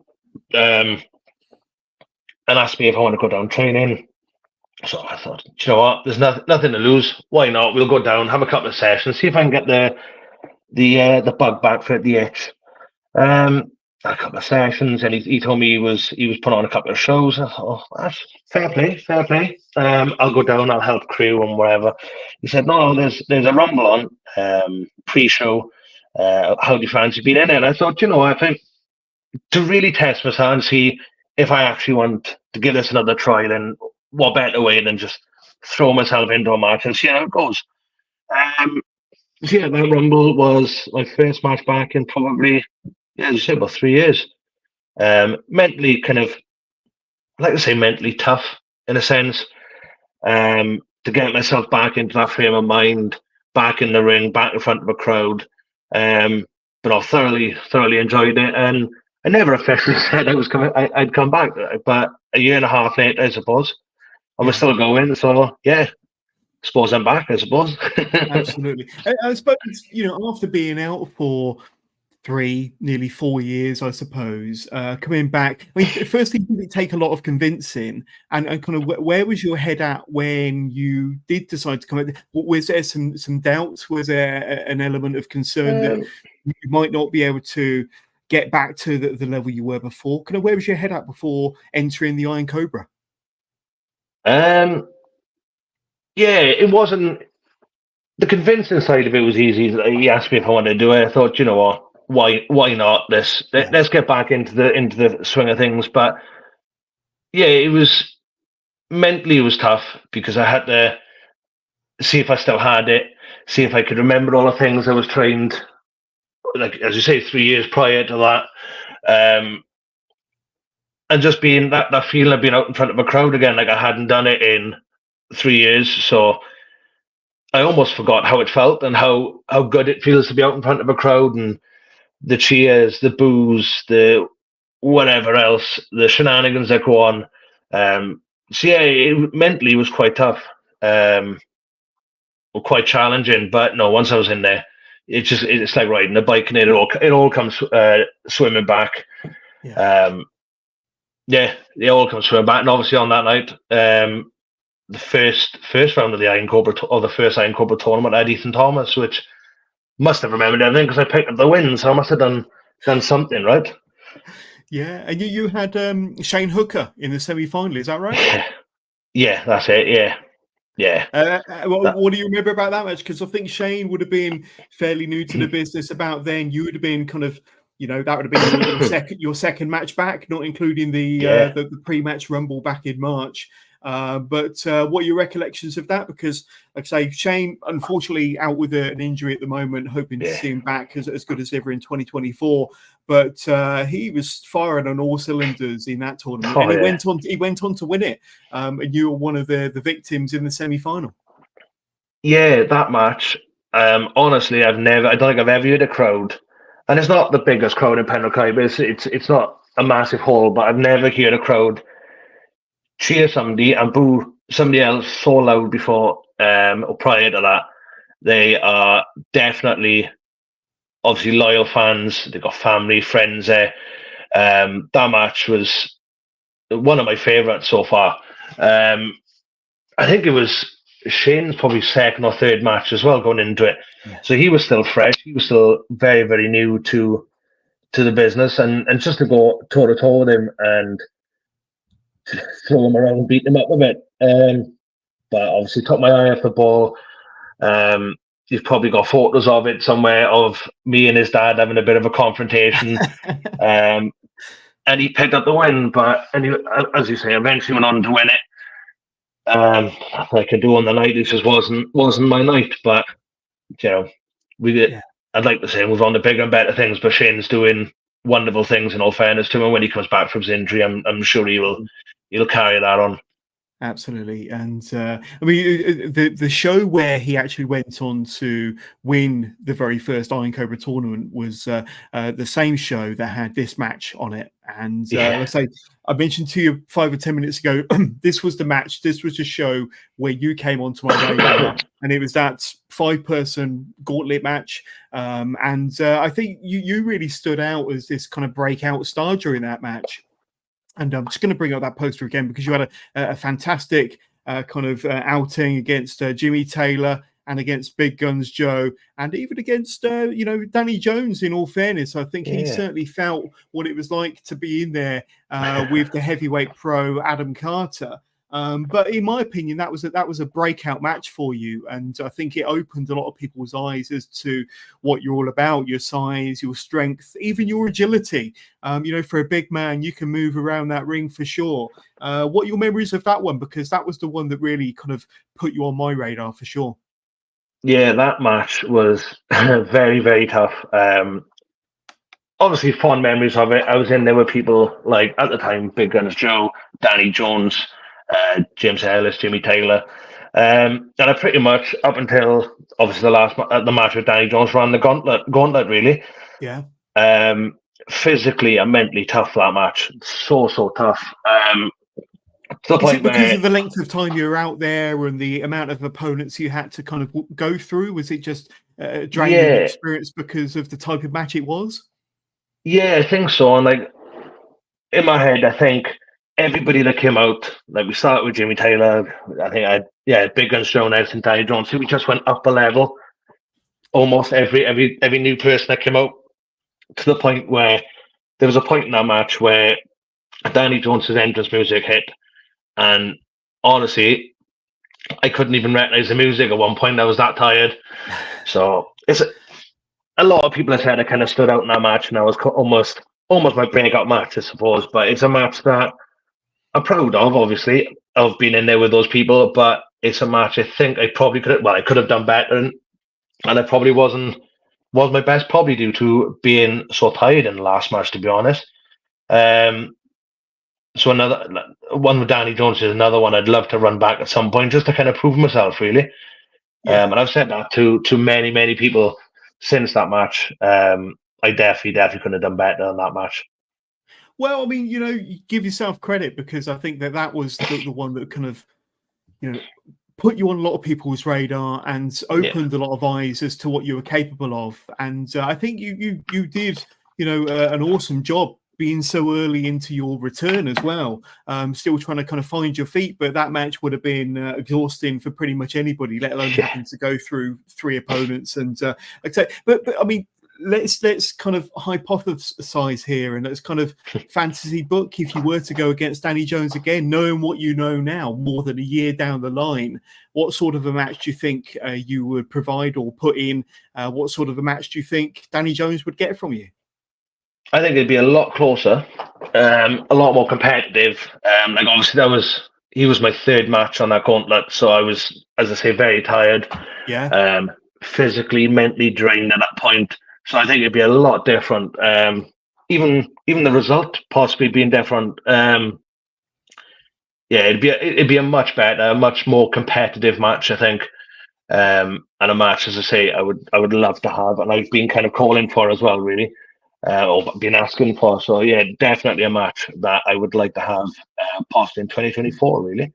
and asked me if I want to go down training. So I thought, you know what, there's nothing to lose. Why not? We'll go down, have a couple of sessions, see if I can get the bug back for the itch. A couple of sessions, and he told me he was putting on a couple of shows. I thought, that's fair play. I'll go down, I'll help crew and whatever. He said, no, there's a rumble on pre-show. How do you fancy being in it? And I thought, I think to really test myself and see if I actually want to give this another try, then what better way than just throw myself into a match and see how it goes. That rumble was my first match back in probably, as you say, about 3 years. Mentally kind of, like I say, mentally tough in a sense. to get myself back into that frame of mind, back in the ring, back in front of a crowd. But I thoroughly enjoyed it, and I never officially said I was coming. I'd come back, but a year and a half later, I suppose, I was still going. So yeah, I suppose I'm back. I suppose. Absolutely. I suppose, after being out for nearly 4 years, I suppose, coming back, I mean, firstly, did it take a lot of convincing, and kind of where was your head at when you did decide to come out? Was there some doubts? Was there an element of concern that you might not be able to get back to the level you were before? Kind of where was your head at before entering the Iron Cobra? Yeah, it wasn't. The convincing side of it was easy. He asked me if I wanted to do it. I thought, you know what, why not? Let's get back into the swing of things. But yeah, it was mentally, it was tough because I had to see if I still had it, see if I could remember all the things I was trained, like as you say, 3 years prior to that, and just being that feeling of being out in front of a crowd again, like I hadn't done it in 3 years, so I almost forgot how it felt and how good it feels to be out in front of a crowd and the cheers, the boos, the whatever else, the shenanigans that go on. So yeah, it mentally was quite tough, quite challenging. But no, once I was in there, it's like riding a bike, and it all comes swimming back. Yeah, it all comes swimming back. And obviously on that night, the first round of the Iron Cobra or the first Iron Cobra tournament, I had Ethan Thomas, which must have remembered everything because I picked up the win, so I must have done something right. Yeah, and you had Shane Hooker in the semi-final, is that right? Yeah, that's it. Yeah. What do you remember about that match? Because I think Shane would have been fairly new to the business about then. You would have been kind of, that would have been your second match back, not including the pre-match rumble back in March. But what are your recollections of that? Because, like I say, Shane, unfortunately, out with an injury at the moment, hoping to see him back as good as ever in 2024. But he was firing on all cylinders in that tournament, and he went on to win it. And you were one of the victims in the semi-final. Yeah, that match. Honestly, I don't think I've ever heard a crowd, and it's not the biggest crowd in Penrith. It's not a massive hall, but I've never heard a crowd cheer somebody and boo somebody else so loud before or prior to that. They are definitely obviously loyal fans. They've got family, friends there. That match was one of my favourites so far. I think it was Shane's probably second or third match as well going into it. So he was still fresh. He was still very, very new to the business, and just to go toe to toe with him and throw him around and beat him up a bit. But obviously took my eye off the ball. You've probably got photos of it somewhere of me and his dad having a bit of a confrontation. And he picked up the win, but as you say, eventually went on to win it. Like I do on the night, it just wasn't my night. But we did. I'd like to say we've on the bigger and better things, but Shane's doing wonderful things in all fairness to him. When he comes back from his injury, I'm sure he'll carry that on. Absolutely. And I mean, the show where he actually went on to win the very first Iron Cobra tournament was the same show that had this match on it. And let's say I mentioned to you 5 or 10 minutes ago, this was the match. This was the show where you came onto my radar, and it was that 5-person gauntlet match. And I think you really stood out as this kind of breakout star during that match. And I'm just going to bring up that poster again because you had a fantastic kind of outing against Jimmy Taylor and against Big Guns Joe, and even against Danny Jones. In all fairness, I think he certainly felt what it was like to be in there with the heavyweight pro Adam Carter. But in my opinion, that was a breakout match for you, and I think it opened a lot of people's eyes as to what you're all about: your size, your strength, even your agility. For a big man, you can move around that ring for sure. What are your memories of that one? Because that was the one that really kind of put you on my radar for sure. Yeah, that match was very, very tough. Obviously, fond memories of it. I was in there with people like, at the time, Big Guns Joe, Danny Jones, James Ellis, Jimmy Taylor. And I pretty much, up until obviously the match with Danny Jones, ran the gauntlet really. Yeah. Physically and mentally tough, that match. So tough. To the Is point it because where, of the length of time you were out there and the amount of opponents you had to kind of go through? Was it just draining yeah, experience because of the type of match it was? yeah, I think so. And like in my head, I think everybody that came out, like we started with Jimmy Taylor, I think Big Guns Joe Nelson, Danny Jones, so we just went up a level. Almost every new person that came out, to the point where there was a point in that match where Danny Jones's entrance music hit, and honestly, I couldn't even recognize the music at one point. I was that tired. So it's a lot of people have said I kind of stood out in that match, and I was almost my breakout match, I suppose. But it's a match that I'm proud of, obviously, of being in there with those people. But it's a match I think I probably I could have done better, and I probably was my best, probably due to being so tired in the last match, to be honest. So another one with Danny Jones is another one I'd love to run back at some point, just to kind of prove myself, really. Yeah. And I've said that to many people since that match. I definitely could have done better on that match. Well, I mean, you give yourself credit, because I think that was the one that kind of, put you on a lot of people's radar and opened a lot of eyes as to what you were capable of. And I think you did, an awesome job being so early into your return as well. Still trying to kind of find your feet, but that match would have been exhausting for pretty much anybody, let alone having to go through 3 opponents. And like I say, but I mean, let's kind of hypothesize here, and let's kind of fantasy book, if you were to go against Danny Jones again, knowing what you know now, more than a year down the line, what sort of a match do you think you would provide or put in? What sort of a match do you think Danny Jones would get from you? I think it'd be a lot closer, a lot more competitive. Like obviously he was my 3rd match on that gauntlet, so I was, as I say, very tired. Yeah. Physically, mentally drained at that point. So I think it'd be a lot different. Even the result possibly being different. It'd be a much better, much more competitive match, I think. And a match, as I say, I would love to have, and I've been kind of calling for as well, really. Or been asking for. So yeah, definitely a match that I would like to have possibly in 2024, really.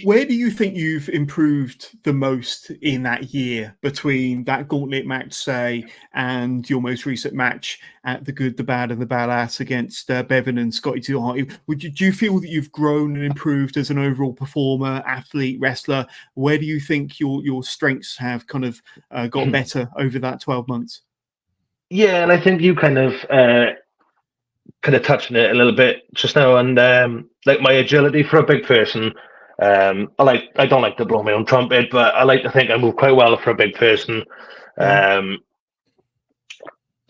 Where do you think you've improved the most in that year, between that gauntlet match, say, and your most recent match at the Good, the Bad, and the Badass against Bevan and Scotty 2 Hotty? Do you feel that you've grown and improved as an overall performer, athlete, wrestler? Where do you think your strengths have kind of got better over that 12 months? Yeah, and I think you kind of touched on it a little bit just now, and like my agility for a big person. I don't like to blow my own trumpet, but I like to think I move quite well for a big person.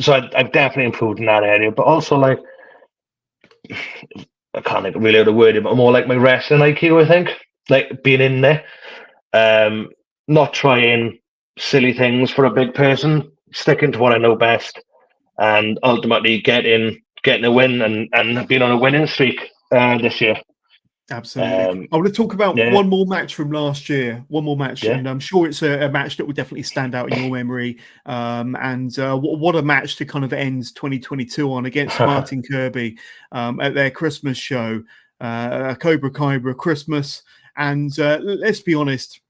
So I've definitely improved in that area, but also like I can't think really how to word it, but more like my wrestling IQ, I think, like being in there, not trying silly things for a big person, sticking to what I know best, and ultimately getting a win and being on a winning streak this year. Absolutely. I want to talk about one more match from last year. One more match, and I'm sure it's a match that will definitely stand out in your memory. What a match to kind of end 2022 on, against Martin Kirby at their Christmas show, Cobra Kyber Christmas. And let's be honest,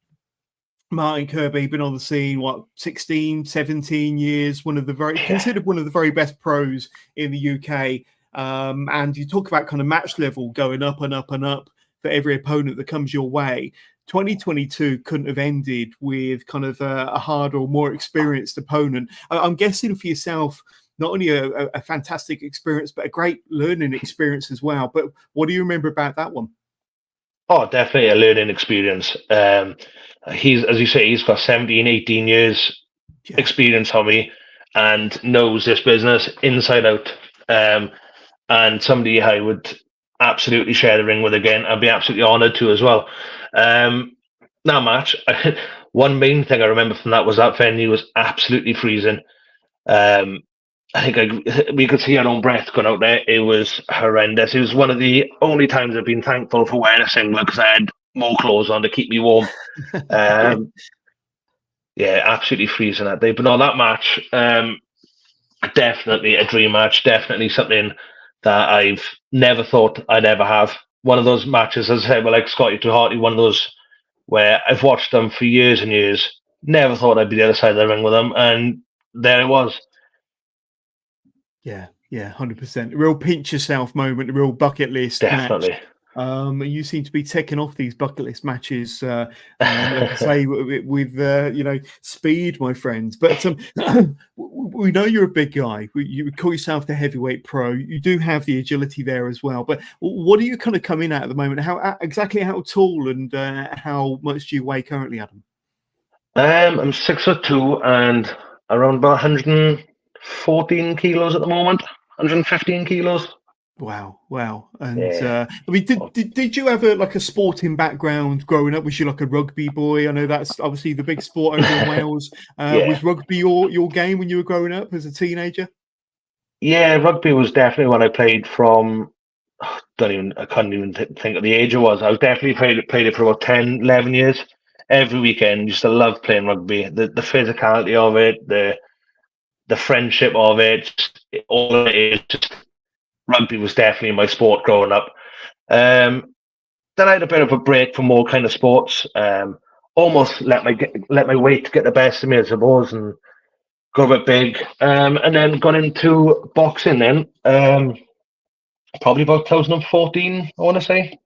Martin Kirby been on the scene 16, 17 years, considered one of the very best pros in the UK. And you talk about kind of match level going up and up and up for every opponent that comes your way. 2022 couldn't have ended with kind of a harder or more experienced opponent. I'm guessing for yourself, not only a fantastic experience, but a great learning experience as well. But what do you remember about that one? Oh, definitely a learning experience. As you say, he's got 17, 18 years experience on me and knows this business inside out. And somebody I would absolutely share the ring with again. I'd be absolutely honoured to as well. That match, one main thing I remember from that was that venue was absolutely freezing. I think we could see our own breath going out there. It was horrendous. It was one of the only times I've been thankful for wearing a singlet, because I had more clothes on to keep me warm. Yeah, absolutely freezing that day. But no, that match, definitely a dream match. Definitely something that I've never thought I'd ever have. One of those matches, as I said, like Scotty 2 Hotty, one of those where I've watched them for years and years. Never thought I'd be the other side of the ring with them, and there it was. Yeah, 100%. A real pinch yourself moment, a real bucket list Definitely. match. You seem to be ticking off these bucket list matches, like I say, with speed, my friends. But we know you're a big guy. You call yourself the heavyweight pro. You do have the agility there as well. But what do you kind of come in at the moment? How tall and how much do you weigh currently, Adam? I'm 6'2" and around about 114 kilos at the moment. 115 kilos. Wow. And I mean, did you have a sporting background growing up? Was you like a rugby boy? I know that's obviously the big sport over in Wales. Was rugby your game when you were growing up as a teenager? Yeah, rugby was definitely when I played from. I can't even think of the age I was. I was definitely played it for about 10, 11 years. Every weekend, used to love playing rugby. The physicality of it, the friendship of it, all of it is just. Rugby was definitely my sport growing up. Then I had a bit of a break from all kind of sports. Almost let my weight get the best of me, I suppose, and go a bit big. And then gone into boxing. Then probably about 2014, I want to say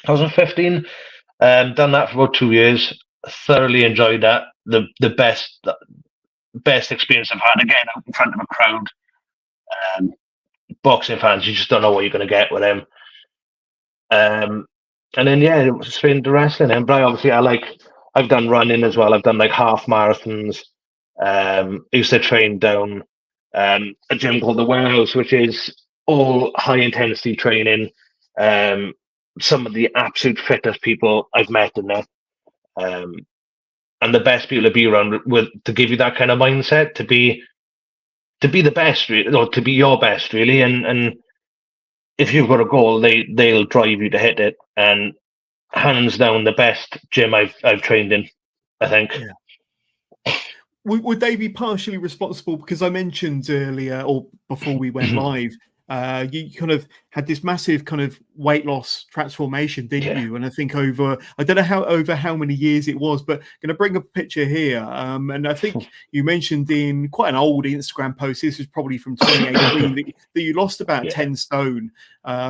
2015. Done that for about 2 years. Thoroughly enjoyed that. The best experience I've had. Again, out in front of a crowd. Boxing fans, you just don't know what you're going to get with them. And then straight into wrestling. And obviously, I've done running as well. I've done like half marathons. I used to train down a gym called the Warehouse, which is all high intensity training. Some of the absolute fittest people I've met in there, and the best people to be around with to give you that kind of mindset to be the best, or to be your best, really. And if you've got a goal, they'll drive you to hit it. And hands down, the best gym I've trained in, I think. Yeah. Would they be partially responsible? Because I mentioned earlier, or before we went live, you kind of had this massive kind of weight loss transformation, didn't you? And I think I don't know over how many years it was, but going to bring up a picture here. And I think you mentioned in quite an old Instagram post, this was probably from 2018, that you lost about 10 stone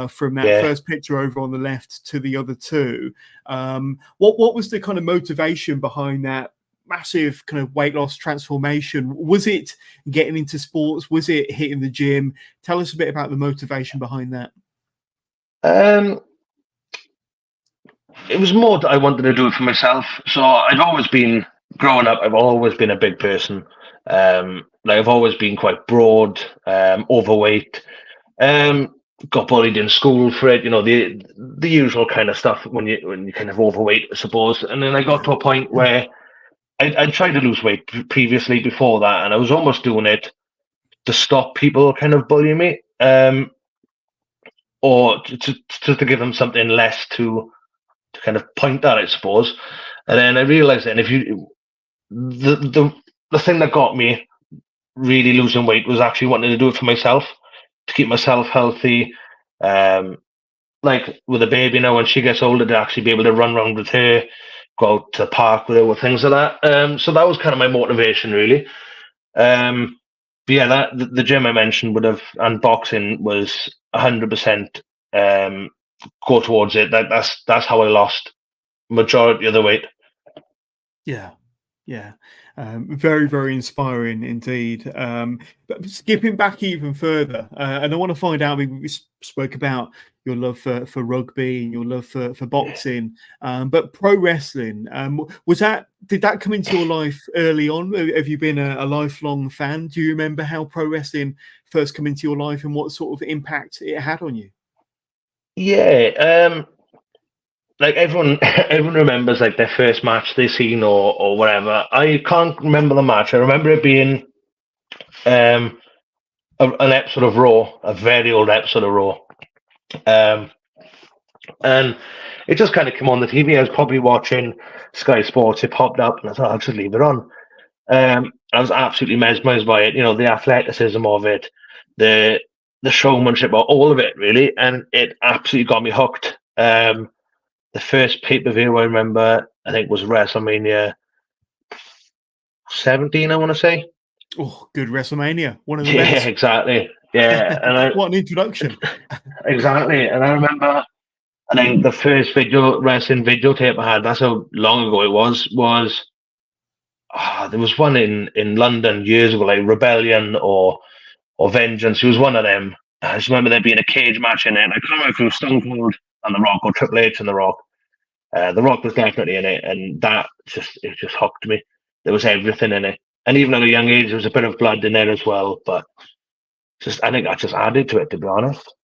from that first picture over on the left to the other two. What was the kind of motivation behind that massive kind of weight loss transformation? Was it getting into sports? Was it hitting the gym? Tell us a bit about the motivation behind that. It was more that I wanted to do it for myself. So I've always been, growing up, I've always been a big person. I've always been quite broad, overweight, got bullied in school for it, the usual kind of stuff when you kind of overweight, I suppose. And then I got to a point where I tried to lose weight previously before that, and I was almost doing it to stop people kind of bullying me, or to give them something less to kind of point at, I suppose. And then I realized that the thing that got me really losing weight was actually wanting to do it for myself, to keep myself healthy. Like with a baby now, when she gets older, to actually be able to run around with her, go out to the park with her, with things like that. So that was kind of my motivation, really. But yeah, the gym I mentioned and boxing was 100% go towards it. That's how I lost majority of the weight. Yeah. Very, very inspiring indeed. But skipping back even further, and I want to find out, we spoke about your love for rugby and your love for boxing, but pro wrestling, did that come into your life early on? Have you been a lifelong fan? Do you remember how pro wrestling first came into your life and what sort of impact it had on you? Yeah, like everyone remembers like their first match they seen or whatever. I can't remember the match. I remember it being an episode of Raw, a very old episode of Raw. And it just kind of came on the TV. I was probably watching Sky Sports. It popped up, and I thought I'll just leave it on. I was absolutely mesmerized by it. You know, the athleticism of it, the showmanship, all of it really, and it absolutely got me hooked. The first pay-per-view I remember, I think, was WrestleMania 17, I want to say. Oh, good WrestleMania. One of the Yeah, best. exactly. Yeah. And what an introduction. Exactly. And I remember, I think the first wrestling videotape I had, that's how long ago it was there was one in London years ago, like Rebellion or Vengeance. It was one of them. I just remember there being a cage match in it. And I can't remember if it was Stone Cold and The Rock or Triple H and The Rock. The Rock was definitely in it, and it just hooked me. There was everything in it, and even at a young age, there was a bit of blood in there as well. But I think that just added to it, to be honest.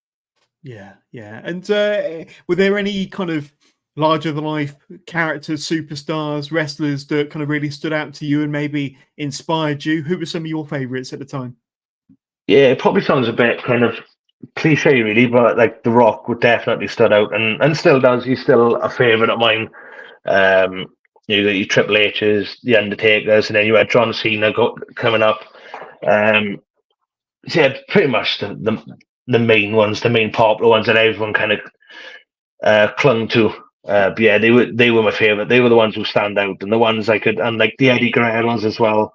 Yeah. And were there any kind of larger than life characters, superstars, wrestlers that kind of really stood out to you and maybe inspired you? Who were some of your favorites at the time? Yeah, it probably sounds a bit kind of cliche, really, but like The Rock would definitely stood out, and still does. He's still a favorite of mine. You got your Triple H's, the Undertakers, and then you had John Cena coming up. Yeah, pretty much the main ones, the main popular ones that everyone kind of clung to. But yeah, they were my favorite. They were the ones who stand out, and the ones and like the Eddie Guerreros as well.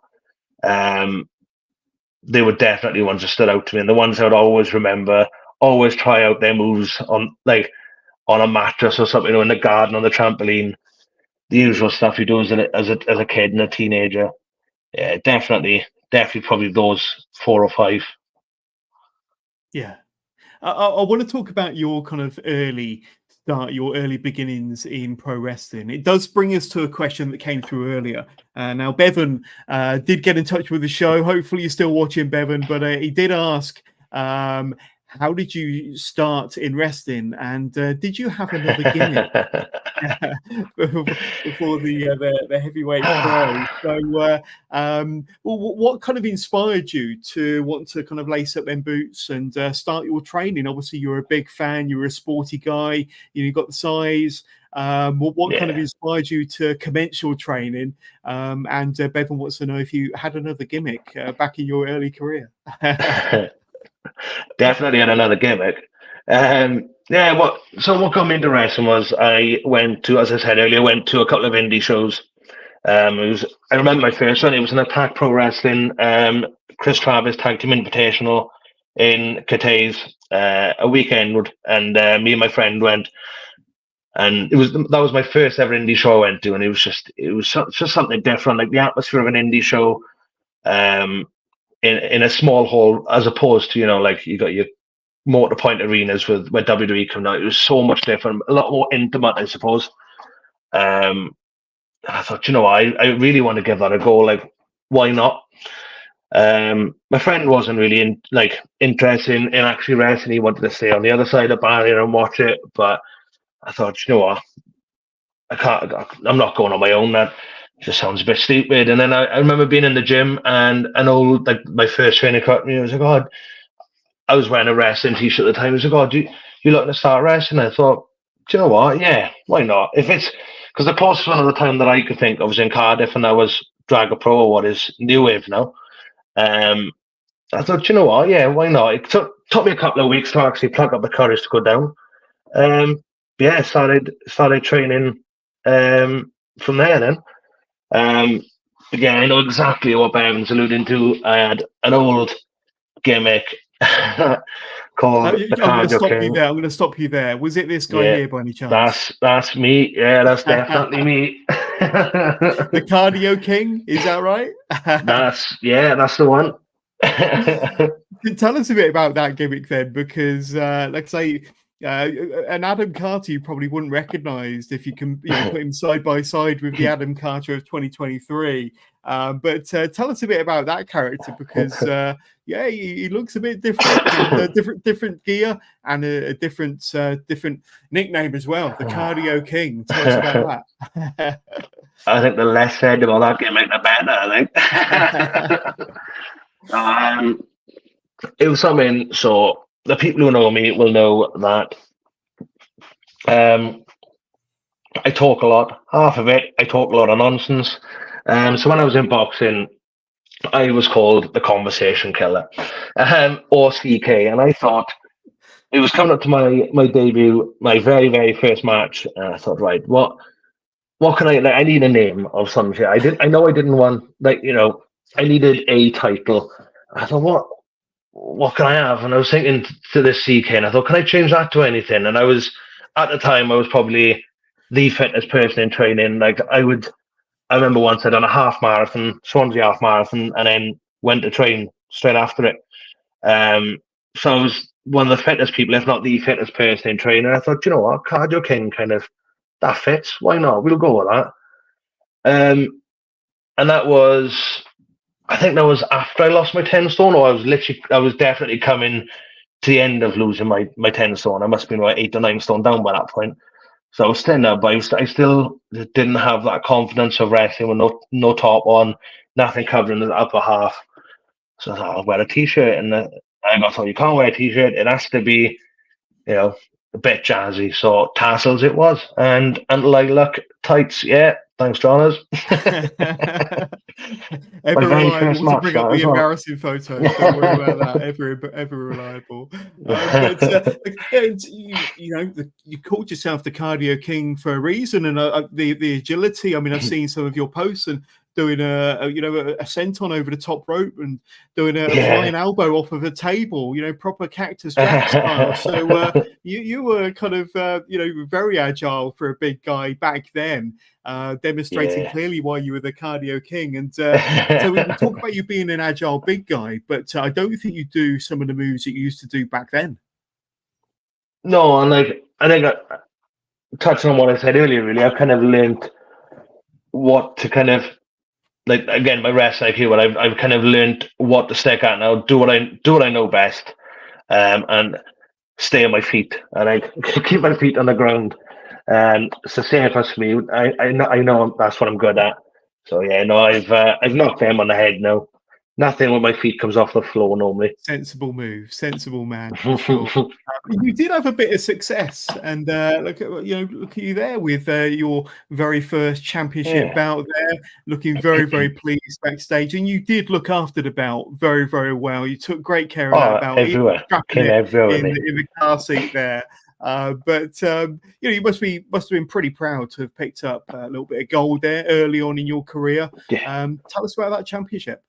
They were definitely ones that stood out to me, and the ones I would always remember, always try out their moves on a mattress or something, in the garden, on the trampoline, the usual stuff you do as a kid and a teenager. Yeah, definitely probably those 4 or 5. Yeah, I want to talk about your kind of early start, your early beginnings in pro wrestling. It does bring us to a question that came through earlier. Now, Bevan did get in touch with the show. Hopefully you're still watching, Bevan, but he did ask, how did you start in wrestling, and did you have another gimmick before the heavyweight pro? So, what kind of inspired you to want to kind of lace up them boots and start your training? Obviously, you're a big fan. You're a sporty guy. You got the size. What kind of inspired you to commence your training? And Bevan wants to know if you had another gimmick back in your early career. Definitely had another gimmick. What got me into wrestling was I went to, as I said earlier, a couple of indie shows. I remember my first one. It was an Attack Pro Wrestling, Chris Travis Tag Team Invitational in Cathays, a weekend, and me and my friend went. And that was my first ever indie show I went to, and it was just something different, like the atmosphere of an indie show. In a small hall, as opposed to, like you got your Motor Point arenas where WWE come out. It was so much different, a lot more intimate, I suppose. I thought, I really want to give that a go. Like, why not? My friend wasn't really interested in actually wrestling. He wanted to stay on the other side of the barrier and watch it. But I thought, what? I'm not going on my own. That just sounds a bit stupid. And then I remember being in the gym, and an old, my first trainer cut me. I was like, God, I was wearing a wrestling t-shirt at the time. I was like, God, you looking to start wrestling? I thought, do you know what? Yeah, why not? If it's, because the closest one at the time that I could think of was in Cardiff, and that was Dragon Pro, or what is New Wave now. I thought, do you know what? Yeah, why not? It took me a couple of weeks to actually pluck up the courage to go down. Started training from there then. I know exactly what Bevan's alluding to. I had an old gimmick called the Cardio King. I'm going to stop you there. Was it this guy here by any chance? That's me. Yeah, that's definitely me. The Cardio King, is that right? That's the one. Tell us a bit about that gimmick then, because like I say, an Adam Carter you probably wouldn't recognize if you can put him side by side with the Adam Carter of 2023. But tell us a bit about that character, because he looks a bit different, different gear and a different nickname as well, the Cardio King. Tell us about that. I think the less said about that gimmick, the better. I think. It was something. So the people who know me will know that I talk a lot. Half of it, I talk a lot of nonsense. So when I was in boxing, I was called the Conversation Killer, or CK, and I thought it was coming up to my debut, my very very first match, and I thought, right, what can I like? I need a name of some shit. I know I didn't want I needed a title. I thought, what can I have? And I was thinking to this CK, and I thought, can I change that to anything? And I was at the time I was probably the fittest person in training. Like I remember once I'd done a half marathon, Swansea half marathon, and then went to train straight after it. So I was one of the fittest people, if not the fittest person in training. I thought, you know what, Cardio King kind of that fits. Why not? We'll go with that. And that was, I think that was after I lost my 10 stone, or I was definitely coming to the end of losing my 10 stone. I must have been like 8 or 9 stone down by that point. So I was staying up, but I still didn't have that confidence of wrestling with no top on, nothing covering the upper half. So I thought, I'll wear a t-shirt, and I got told, you can't wear a t-shirt. It has to be, a bit jazzy. So tassels it was, and lilac tights. Yeah, thanks, Johners. Ever reliable to bring up the embarrassing photos. Don't worry about that. Ever reliable. You called yourself the Cardio King for a reason, and the agility. I mean, I've seen some of your posts and doing a senton over the top rope and doing a flying elbow off of a table, proper Cactus Jack style. So you were kind of very agile for a big guy back then, demonstrating clearly why you were the Cardio King. And so we talk about you being an agile big guy, but I don't think you do some of the moves that you used to do back then. No, and I think touching on what I said earlier, really, I've kind of learned what to kind of, like, again, my wrestling IQ, but I've kind of learned what to stick at now. Do what I know best, and stay on my feet, and I keep my feet on the ground. It's the same for me. I know that's what I'm good at. So yeah, no, I've knocked them on the head now. Nothing when my feet comes off the floor normally. Sensible move, sensible man. Sure. You did have a bit of success, and look at you there with your very first championship bout there, looking very, very pleased backstage. And you did look after the bout very, very well. You took great care of that bout, everywhere, in the car seat there. But you must have been pretty proud to have picked up a little bit of gold there early on in your career. Tell us about that championship.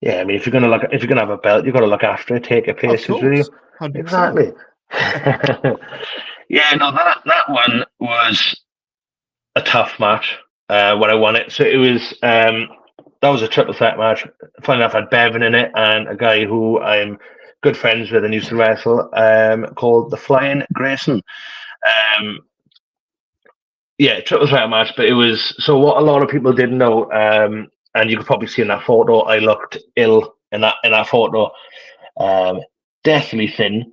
Yeah, I mean, if you're gonna have a belt, you've got to look after it, take it paces with you. 100%. Exactly. Yeah, no, that one was a tough match when I won it. So it was that was a triple threat match. Funny enough, I had Bevan in it and a guy who I'm good friends with and used to wrestle, called the Flying Grayson. Triple threat match, but it was, so what a lot of people didn't know, and you could probably see in that photo, I looked ill in that photo. Deathly thin.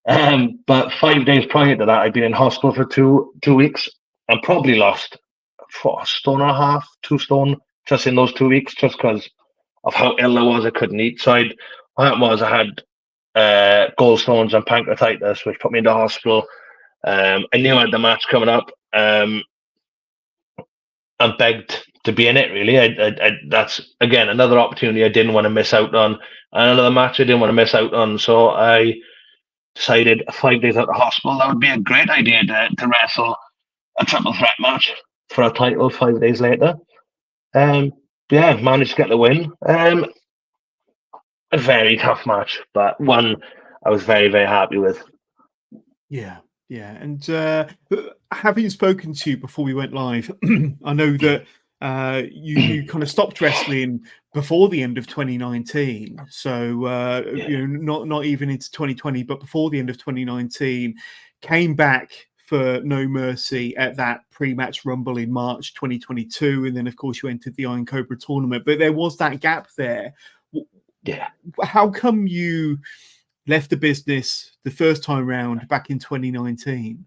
But 5 days prior to that, I'd been in hospital for two weeks and probably lost a stone and a half, 2 stone just in those 2 weeks, just because of how ill I was. I couldn't eat. So what happened was I had gallstones and pancreatitis, which put me into hospital. I knew I had the match coming up. And begged to be in it, really. I that's, again, another opportunity I didn't want to miss out on, and another match I didn't want to miss out on. So I decided 5 days out of hospital, that would be a great idea to wrestle a triple threat match for a title 5 days later. Managed to get the win. A very tough match, but one I was very, very happy with. Yeah. And having spoken to you before we went live, I know that you kind of stopped wrestling before the end of 2019. So not even into 2020, but before the end of 2019, came back for No Mercy at that pre-match Rumble in March 2022, and then of course you entered the Iron Cobra tournament. But there was that gap there. Yeah. How come you left the business the first time round back in 2019?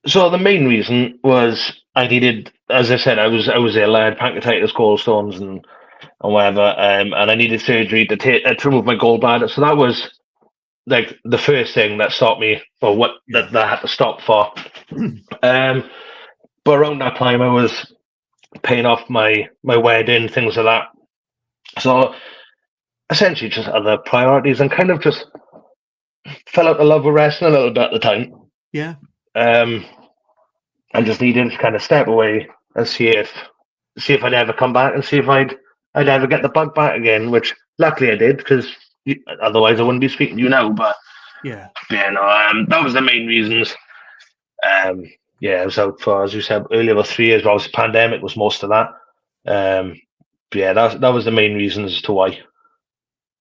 So the main reason was I needed, as I said, I was ill. I had pancreatitis, gallstones, and whatever, and I needed surgery to remove my gallbladder. So that was like the first thing that stopped me, or what that I had to stop for. But around that time, I was paying off my wedding, things like that. So essentially, just other priorities, and kind of just fell out of love with wrestling a little bit at the time. Yeah. I just needed to kind of step away and see if I'd ever come back, and see if I'd ever get the bug back again. Which luckily I did, because otherwise I wouldn't be speaking to you now. But yeah, that was the main reasons. I was out for, as you said earlier, about 3 years. But obviously, pandemic was most of that. That was the main reasons as to why.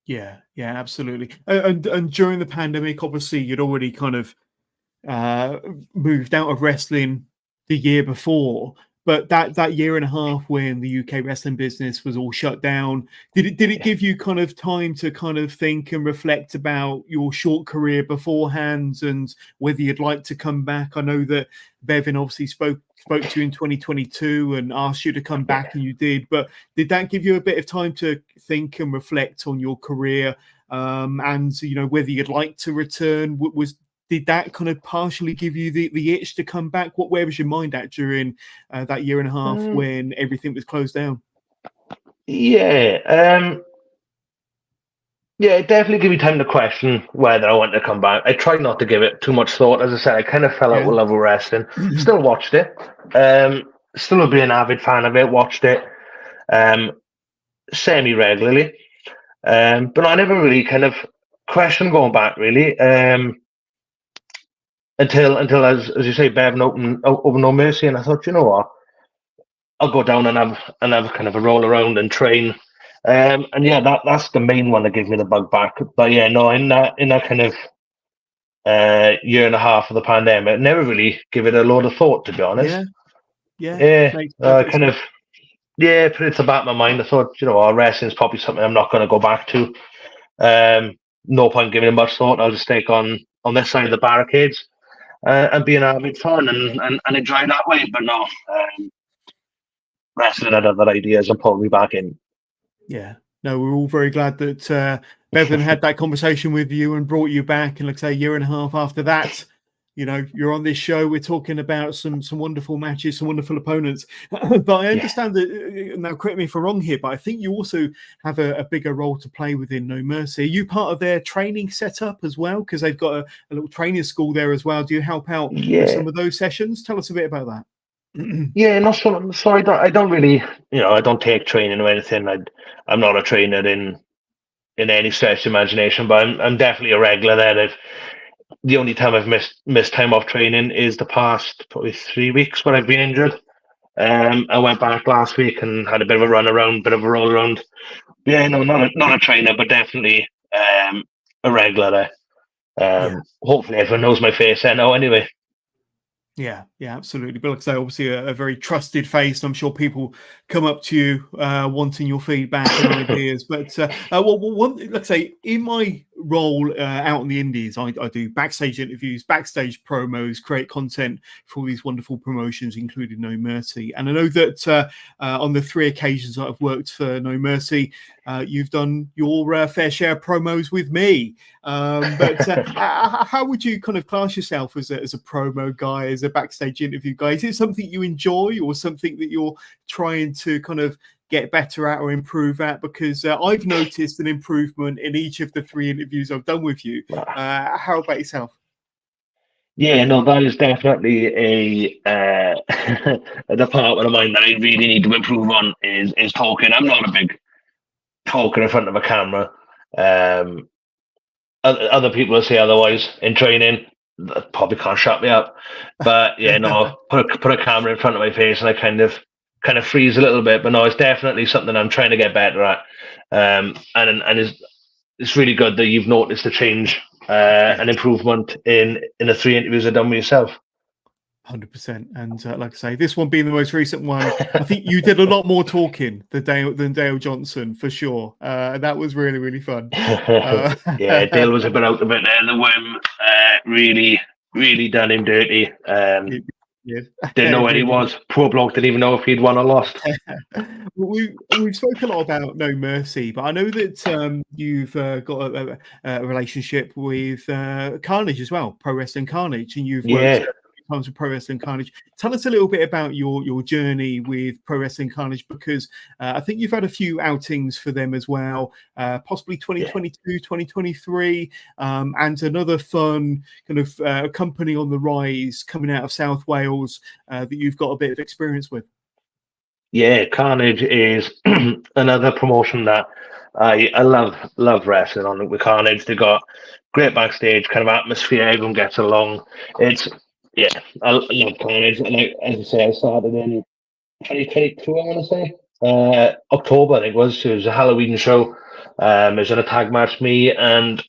Yeah, absolutely. And during the pandemic, obviously, you'd already kind of moved out of wrestling the year before. But that year and a half when the UK wrestling business was all shut down, did it give you kind of time to kind of think and reflect about your short career beforehand and whether you'd like to come back? I know that Bevan obviously spoke to you in 2022 and asked you to come back, and you did. But did that give you a bit of time to think and reflect on your career, and whether you'd like to return? Did that kind of partially give you the itch to come back? Where was your mind at during that year and a half when everything was closed down? Yeah, it definitely gave me time to question whether I wanted to come back. I tried not to give it too much thought. As I said, I kind of fell out with love of wrestling. Still watched it. Still would be an avid fan of it. Watched it semi-regularly. But I never really kind of questioned going back, really. Until as you say, Bevan opened No Mercy, and I thought, you know what, I'll go down and have kind of a roll around and train. That's the main one that gave me the bug back. But in that kind of year and a half of the pandemic, I never really give it a load of thought, to be honest. Yeah. Put it to the back of my mind. I thought, wrestling's probably something I'm not going to go back to. No point giving it much thought. I'll just stay on this side of the barricades. And be an avid fan and enjoy that way. But no, wrestling had other ideas and pulled me back in. Yeah. No, we're all very glad that Bevan had that conversation with you and brought you back. And like I say, a year and a half after that, you're on this show. We're talking about some wonderful matches, some wonderful opponents. But I understand that, now correct me if I'm wrong here, but I think you also have a bigger role to play within No Mercy. Are you part of their training setup as well? Because they've got a little training school there as well. Do you help out with some of those sessions? Tell us a bit about that. I don't really, I don't take training or anything. I'm not a trainer in any stretch of imagination, but I'm definitely a regular there. The only time I've missed time off training is the past probably 3 weeks when I've been injured. I went back last week and had a bit of a run around, bit of a roll around. Not a trainer, but definitely a regular there. Hopefully everyone knows my face there now anyway. Yeah, absolutely. But like I say, obviously a very trusted face. I'm sure people come up to you wanting your feedback and ideas. But like I say, in my role out in the Indies, I do backstage interviews, backstage promos, create content for all these wonderful promotions, including No Mercy. And I know that on the 3 occasions that I've worked for No Mercy, you've done your fair share of promos with me. But how would you kind of class yourself as a promo guy, as a backstage interview guy? Is it something you enjoy, or something that you're trying to kind of get better at or improve at? Because I've noticed an improvement in each of the 3 interviews I've done with you. How about yourself? Yeah, no, that is definitely a department of mine that I really need to improve on is talking. I'm not a big talker in front of a camera. Other people will say otherwise in training. Probably can't shut me up. But put a camera in front of my face and I kind of freeze a little bit. But no, it's definitely something I'm trying to get better at. And it's really good that you've noticed a change, an improvement in the 3 interviews I've done with yourself. 100%. And like I say, this one being the most recent one, I think you did a lot more talking than Dale Johnson, for sure. That was really, really fun. Dale was a bit out of it there. The worm really, really done him dirty. Didn't know where he was. Poor bloke didn't even know if he'd won or lost. We've spoken a lot about No Mercy, but I know that you've got a relationship with Carnage as well, Pro Wrestling Carnage, and you've worked times with Pro Wrestling Carnage. Tell us a little bit about your journey with Pro Wrestling Carnage, because I think you've had a few outings for them as well, possibly 2022, 2023, and another fun kind of company on the rise coming out of South Wales that you've got a bit of experience with. Yeah, Carnage is another promotion that I love wrestling on with Carnage. They got great backstage kind of atmosphere. Everyone gets along. I love Carnage. And as I say, I started in 2022. I want to say October. I think it was. It was a Halloween show. It was in a tag match. Me and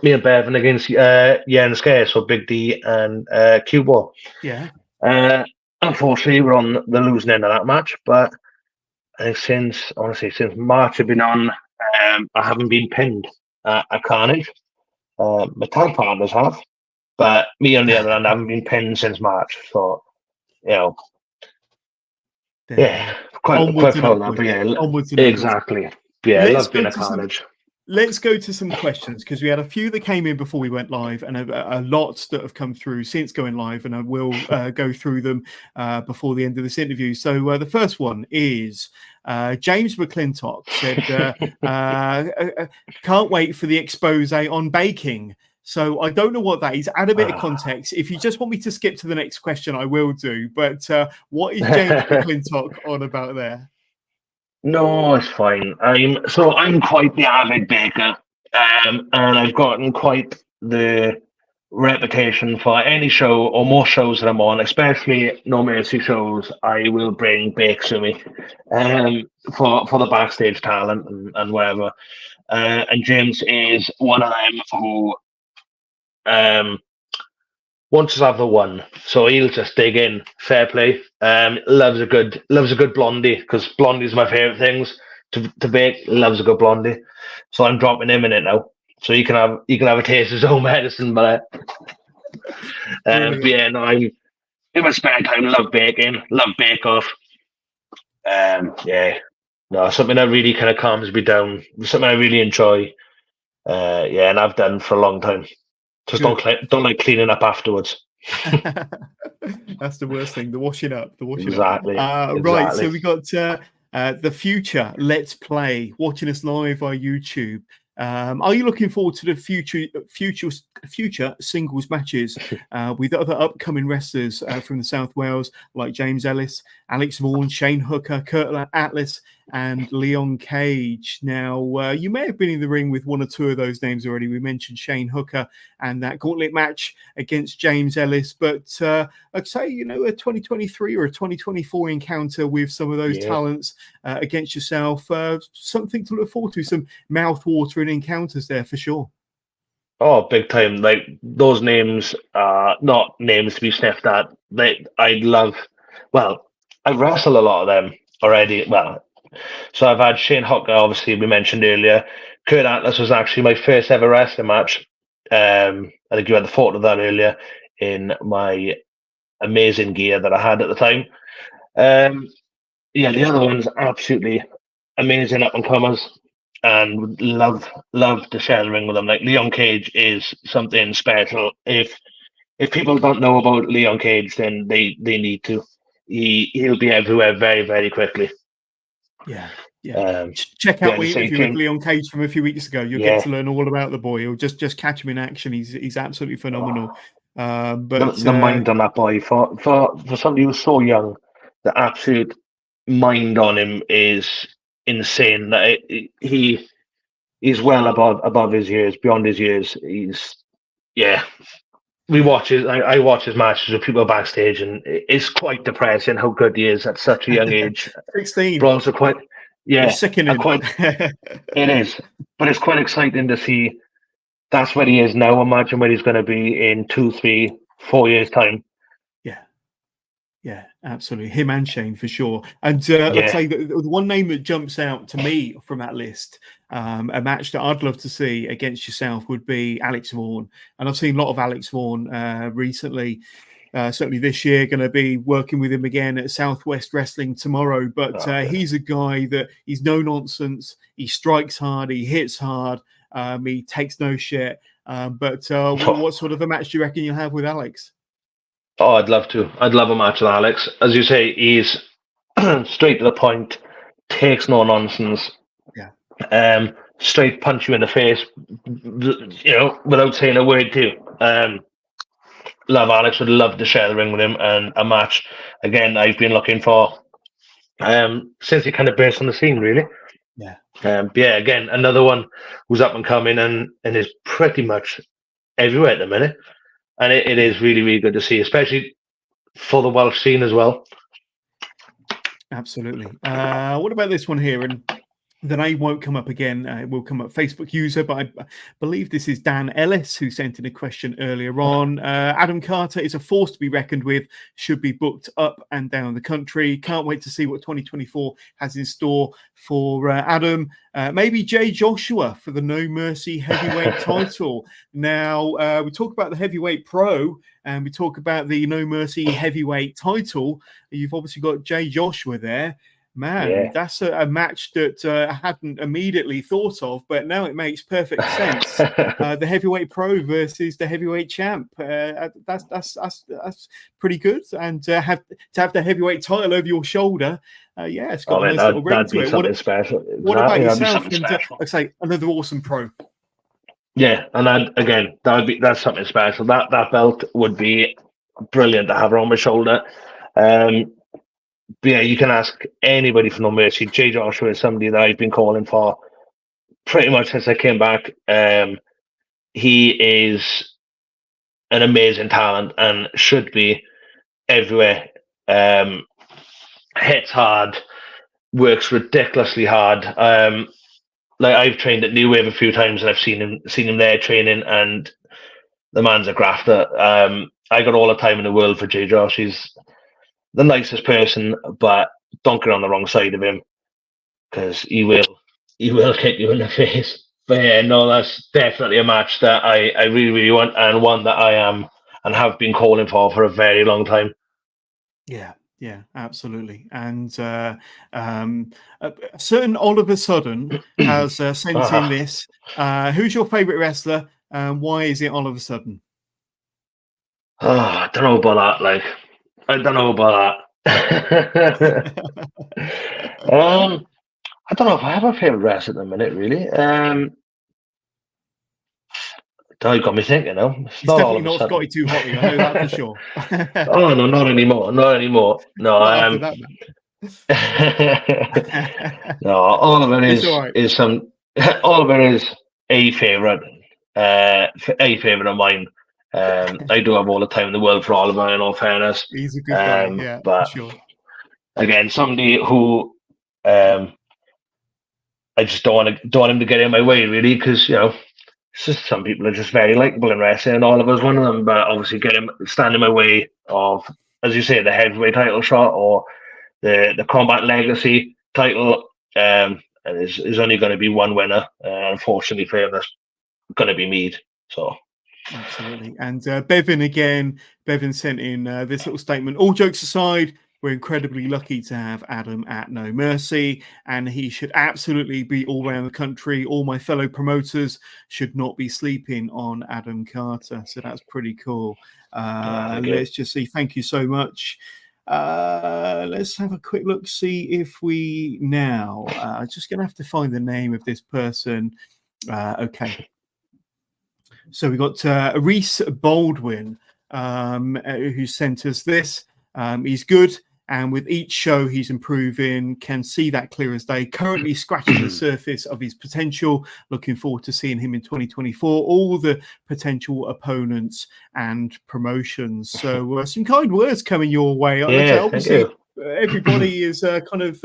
Bevan against Jens Scare, so Big D and Q-Ball. Yeah. Unfortunately, we're on the losing end of that match, but I think since March I've been on, I haven't been pinned at Carnage. My tag partners have, but me on the other hand, I haven't been pinned since March. So, quite proud of that. But onwards and exactly. Upwards. Yeah, I love being at Carnage. Let's go to some questions, because we had a few that came in before we went live, and a lot that have come through since going live, and I will go through them before the end of this interview. So the first one is James McClintock said, can't wait for the expose on baking. So I don't know what that is. Add a bit of context. If you just want me to skip to the next question, I will do. But what is James McClintock on about there? No, it's fine. I'm quite the avid baker, and I've gotten quite the reputation for any show or most shows that I'm on, especially No Mercy shows. I will bring bakes with me, for the backstage talent and whatever. And James is one of them who wants to have the one, so he'll just dig in. Fair play. Loves a good blondie, because blondie's my favorite things to bake. Loves a good blondie, so I'm dropping him in it now, so you can have a taste of his own medicine. But I'm in my spare time. Love baking. Love Bake Off. Something that really kind of calms me down. Something I really enjoy. And I've done for a long time. Just don't like cleaning up afterwards. That's the worst thing, the washing up. Exactly. Right, so we got the Future Let's Play watching us live on YouTube. Are you looking forward to the future singles matches with other upcoming wrestlers from the South Wales, like James Ellis, Alex Vaughan, Shane Hooker, Kurt Atlas, and Leon Cage? Now, you may have been in the ring with one or two of those names already. We mentioned Shane Hooker and that gauntlet match against James Ellis, but I'd say, a 2023 or a 2024 encounter with some of those talents against yourself, something to look forward to, some mouth-watering encounters there for sure. Oh, big time. Like, those names are not names to be sniffed at. I've wrestled a lot of them already. Well, so I've had Shane Hooker, obviously, we mentioned earlier. Kurt Atlas was actually my first ever wrestling match. I think you had the photo of that earlier in my amazing gear that I had at the time. The other ones, absolutely amazing up-and-comers, and love to share the ring with them. Like, Leon Cage is something special. If people don't know about Leon Cage, then they need to. He'll be everywhere very, very quickly. Check out my interview with Leon Cage from a few weeks ago. You'll get to learn all about the boy. You'll just catch him in action. He's absolutely phenomenal. But the mind on that boy, for somebody who's so young, the absolute mind on him is insane. That he's well above his years, beyond his years. I watch his matches with people backstage, and it's quite depressing how good he is at such a young age. 16. But also quite, sickening. It is, but it's quite exciting to see. That's where he is now. Imagine where he's going to be in 2, 3, 4 years' time. Yeah, absolutely. Him and Shane for sure. And I'd say the one name that jumps out to me from that list, a match that I'd love to see against yourself, would be Alex Vaughan. And I've seen a lot of Alex Vaughan recently. certainly this year. Going to be working with him again at Southwest Wrestling tomorrow. But he's a guy that he's no nonsense. He strikes hard. He hits hard. He takes no shit. But what sort of a match do you reckon you'll have with Alex? Oh, I'd love to. I'd love a match with Alex. As you say, he's straight to the point, takes no nonsense. Yeah. Straight punch you in the face, without saying a word to you. Love Alex. Would love to share the ring with him, and a match. Again, I've been looking for since he kind of burst on the scene, really. Yeah. Yeah. Again, another one who's up and coming and is pretty much everywhere at the minute. And it is really, really good to see, especially for the Welsh scene as well. Absolutely. What about this one here? And the name won't come up again. It will come up Facebook user, but I believe this is Dan Ellis who sent in a question earlier on. Adam Carter is a force to be reckoned with, should be booked up and down the country. Can't wait to see what 2024 has in store for Adam. Maybe Jay Joshua for the No Mercy heavyweight title. Now, we talk about the heavyweight pro and we talk about the No Mercy heavyweight title. You've obviously got Jay Joshua there. Man, that's a match that I hadn't immediately thought of, but now it makes perfect sense. The heavyweight pro versus the heavyweight champ. That's pretty good. And to have the heavyweight title over your shoulder, it's got a nice little ring to it. Something special. What about yourself? And like I say, another awesome pro. Yeah, and that's something special. That belt would be brilliant to have on my shoulder. But yeah, you can ask anybody for No Mercy. Jay Joshua is somebody that I've been calling for pretty much since I came back. He is an amazing talent and should be everywhere. Hits hard, works ridiculously hard. Like I've trained at New Wave a few times and I've seen him there training, and the man's a grafter. I got all the time in the world for Jay Josh. He's the nicest person, but don't get on the wrong side of him because he will kick you in the face. But yeah, no, that's definitely a match that I really, really want, and one that I am and have been calling for a very long time. Yeah, absolutely. And a certain Oliver Sudden has sent in this. Who's your favourite wrestler and why is it Oliver Sudden? Oh, I don't know about that. I don't know about that. I don't know if I have a favourite wrestler at the minute, really. You got me thinking now. It's definitely not Scotty Too Hotly, I know that for sure. Oh, no, not anymore. No, No, Oliver is Oliver is a favourite of mine. I do have all the time in the world for Oliver, in all fairness. He's a good guy, but for sure. Again, somebody who I just don't want him to get in my way, really, because it's just some people are just very likable in wrestling, and Oliver's one of them. But obviously, stand in my way of, as you say, the heavyweight title shot or the Combat Legacy title. And there's only going to be one winner. Unfortunately for him, that's going to be Mead. So. Absolutely. And Bevan sent in this little statement. All jokes aside, we're incredibly lucky to have Adam at No Mercy, and he should absolutely be all around the country. All my fellow promoters should not be sleeping on Adam Carter. So that's pretty cool. Let's just see. Thank you so much. Let's have a quick look, see if we now. Just going to have to find the name of this person. Okay. So we got Reese Baldwin, who sent us this. He's good, and with each show he's improving. Can see that clear as day. Currently scratching the surface of his potential. Looking forward to seeing him in 2024. All the potential opponents and promotions. So some kind words coming your way. Obviously, everybody is kind of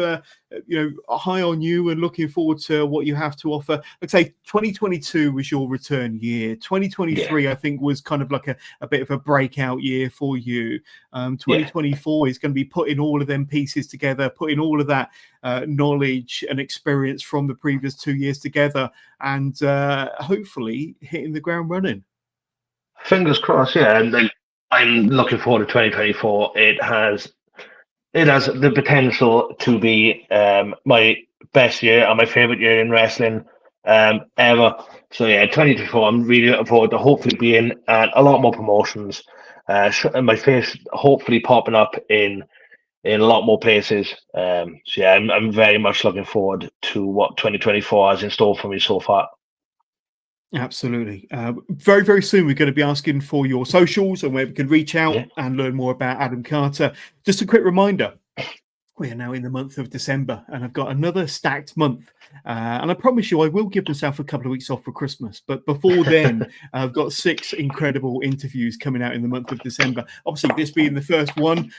high on you and looking forward to what you have to offer. I'd say 2022 was your return year. 2023 I think was kind of like a bit of a breakout year for you. 2024 is going to be putting all of them pieces together, putting all of that knowledge and experience from the previous 2 years together, and hopefully hitting the ground running. Fingers crossed. And I'm looking forward to 2024. It has the potential to be my best year and my favorite year in wrestling ever. So yeah, 2024. I'm really looking forward to hopefully being at a lot more promotions. And my face hopefully popping up in a lot more places. So yeah, I'm very much looking forward to what 2024 has in store for me so far. Absolutely. Very, very soon, we're going to be asking for your socials and where we can reach out and learn more about Adam Carter. Just a quick reminder. We are now in the month of December, and I've got another stacked month. And I promise you, I will give myself a couple of weeks off for Christmas. But before then, I've got 6 incredible interviews coming out in the month of December. Obviously, this being the first one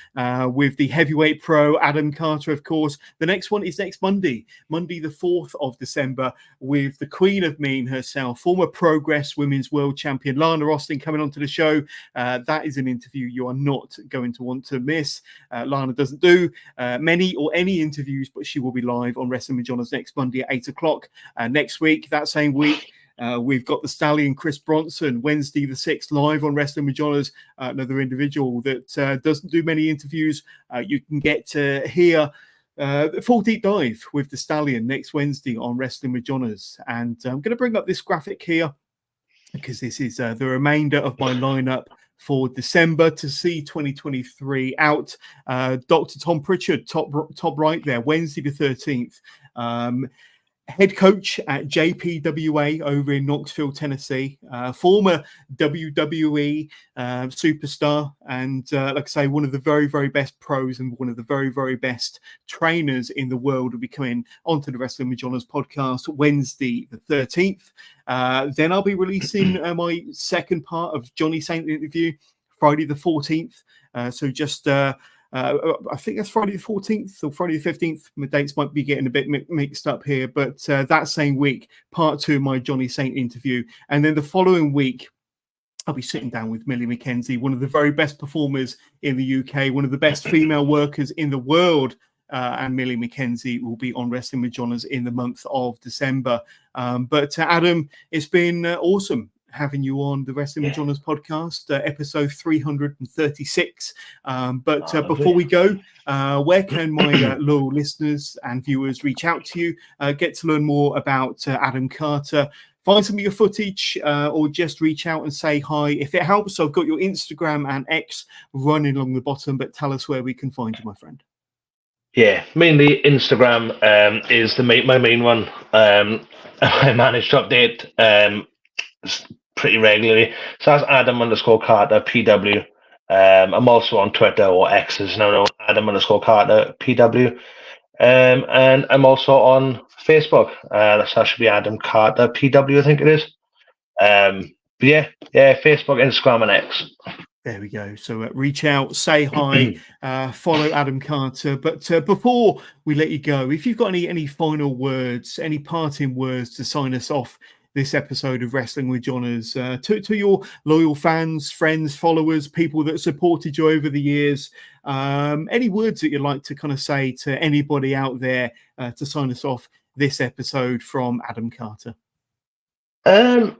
with the heavyweight pro, Adam Carter, of course. The next one is next Monday, the 4th of December, with the Queen of Mean herself, former Progress Women's World Champion, Lana Austin, coming onto the show. That is an interview you are not going to want to miss. Lana doesn't do many or any interviews, but she will be live on Wrestling with Johners next Monday at 8 o'clock. Next week, that same week, we've got the Stallion Chris Bronson, Wednesday the 6th, live on Wrestling with Johners, another individual that doesn't do many interviews. You can get to hear the full deep dive with the Stallion next Wednesday on Wrestling with Johners. And I'm going to bring up this graphic here because this is the remainder of my lineup for December to see 2023 out. Dr. Tom Pritchard, top right there, Wednesday the 13th. Head coach at JPWA over in Knoxville, Tennessee, former WWE superstar, and like I say, one of the very, very best pros and one of the very, very best trainers in the world will be coming onto the Wrestling with Johners podcast Wednesday the 13th. Then I'll be releasing my second part of Johnny Saint interview Friday the 14th. So just I think that's Friday the 14th or Friday the 15th. My dates might be getting a bit mixed up here, but that same week, part 2 of my Johnny Saint interview. And then the following week, I'll be sitting down with Millie McKenzie, one of the very best performers in the UK, one of the best female workers in the world. And Millie McKenzie will be on Wrestling with Johners in the month of December. But Adam, it's been awesome having you on the Wrestling with Johners podcast, episode 336. But before we go, where can my loyal listeners and viewers reach out to you, get to learn more about Adam Carter, find some of your footage, or just reach out and say hi? If it helps, I've got your Instagram and X running along the bottom, but tell us where we can find you, my friend. Yeah, mainly Instagram is my main one. I managed to update pretty regularly. So that's Adam_Carter PW. I'm also on Twitter, or X is now known, Adam_Carter PW. And I'm also on Facebook. That should be Adam Carter PW, I think it is. But yeah, Facebook, Instagram, and X. There we go. So reach out, say hi, follow Adam Carter. But before we let you go, if you've got any final words, any parting words to sign us off this episode of Wrestling with Johners, to your loyal fans, friends, followers, people that supported you over the years, any words that you'd like to kind of say to anybody out there to sign us off this episode from Adam Carter? No,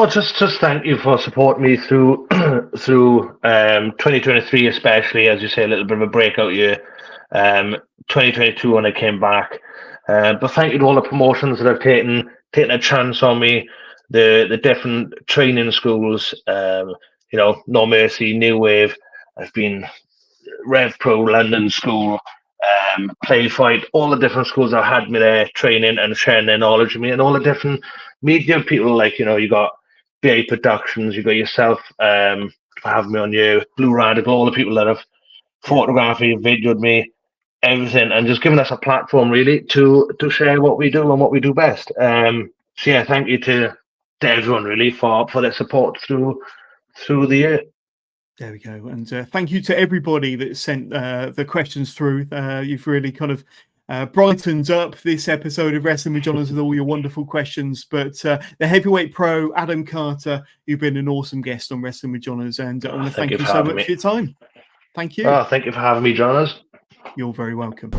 just thank you for supporting me through 2023, especially, as you say, a little bit of a breakout year. 2022 when I came back, but thank you to all the promotions that have taken a chance on me, the different training schools, No Mercy, New Wave. I've been Rev Pro, London School, Play Fight, all the different schools that had me there training and sharing their knowledge with me, and all the different media people, like, you got BA Productions, you got yourself for having me on you, Blue Radical, all the people that have photographed me, videoed me, everything, and just giving us a platform really to share what we do and what we do best. So yeah, thank you to everyone really for their support through the year. There we go. And thank you to everybody that sent the questions through. You've really kind of brightened up this episode of Wrestling with Johners with all your wonderful questions. But the heavyweight pro, Adam Carter, you've been an awesome guest on Wrestling with Johners, and I want to thank you so much for your time. Thank you. Thank you for having me, Johners. You're very welcome.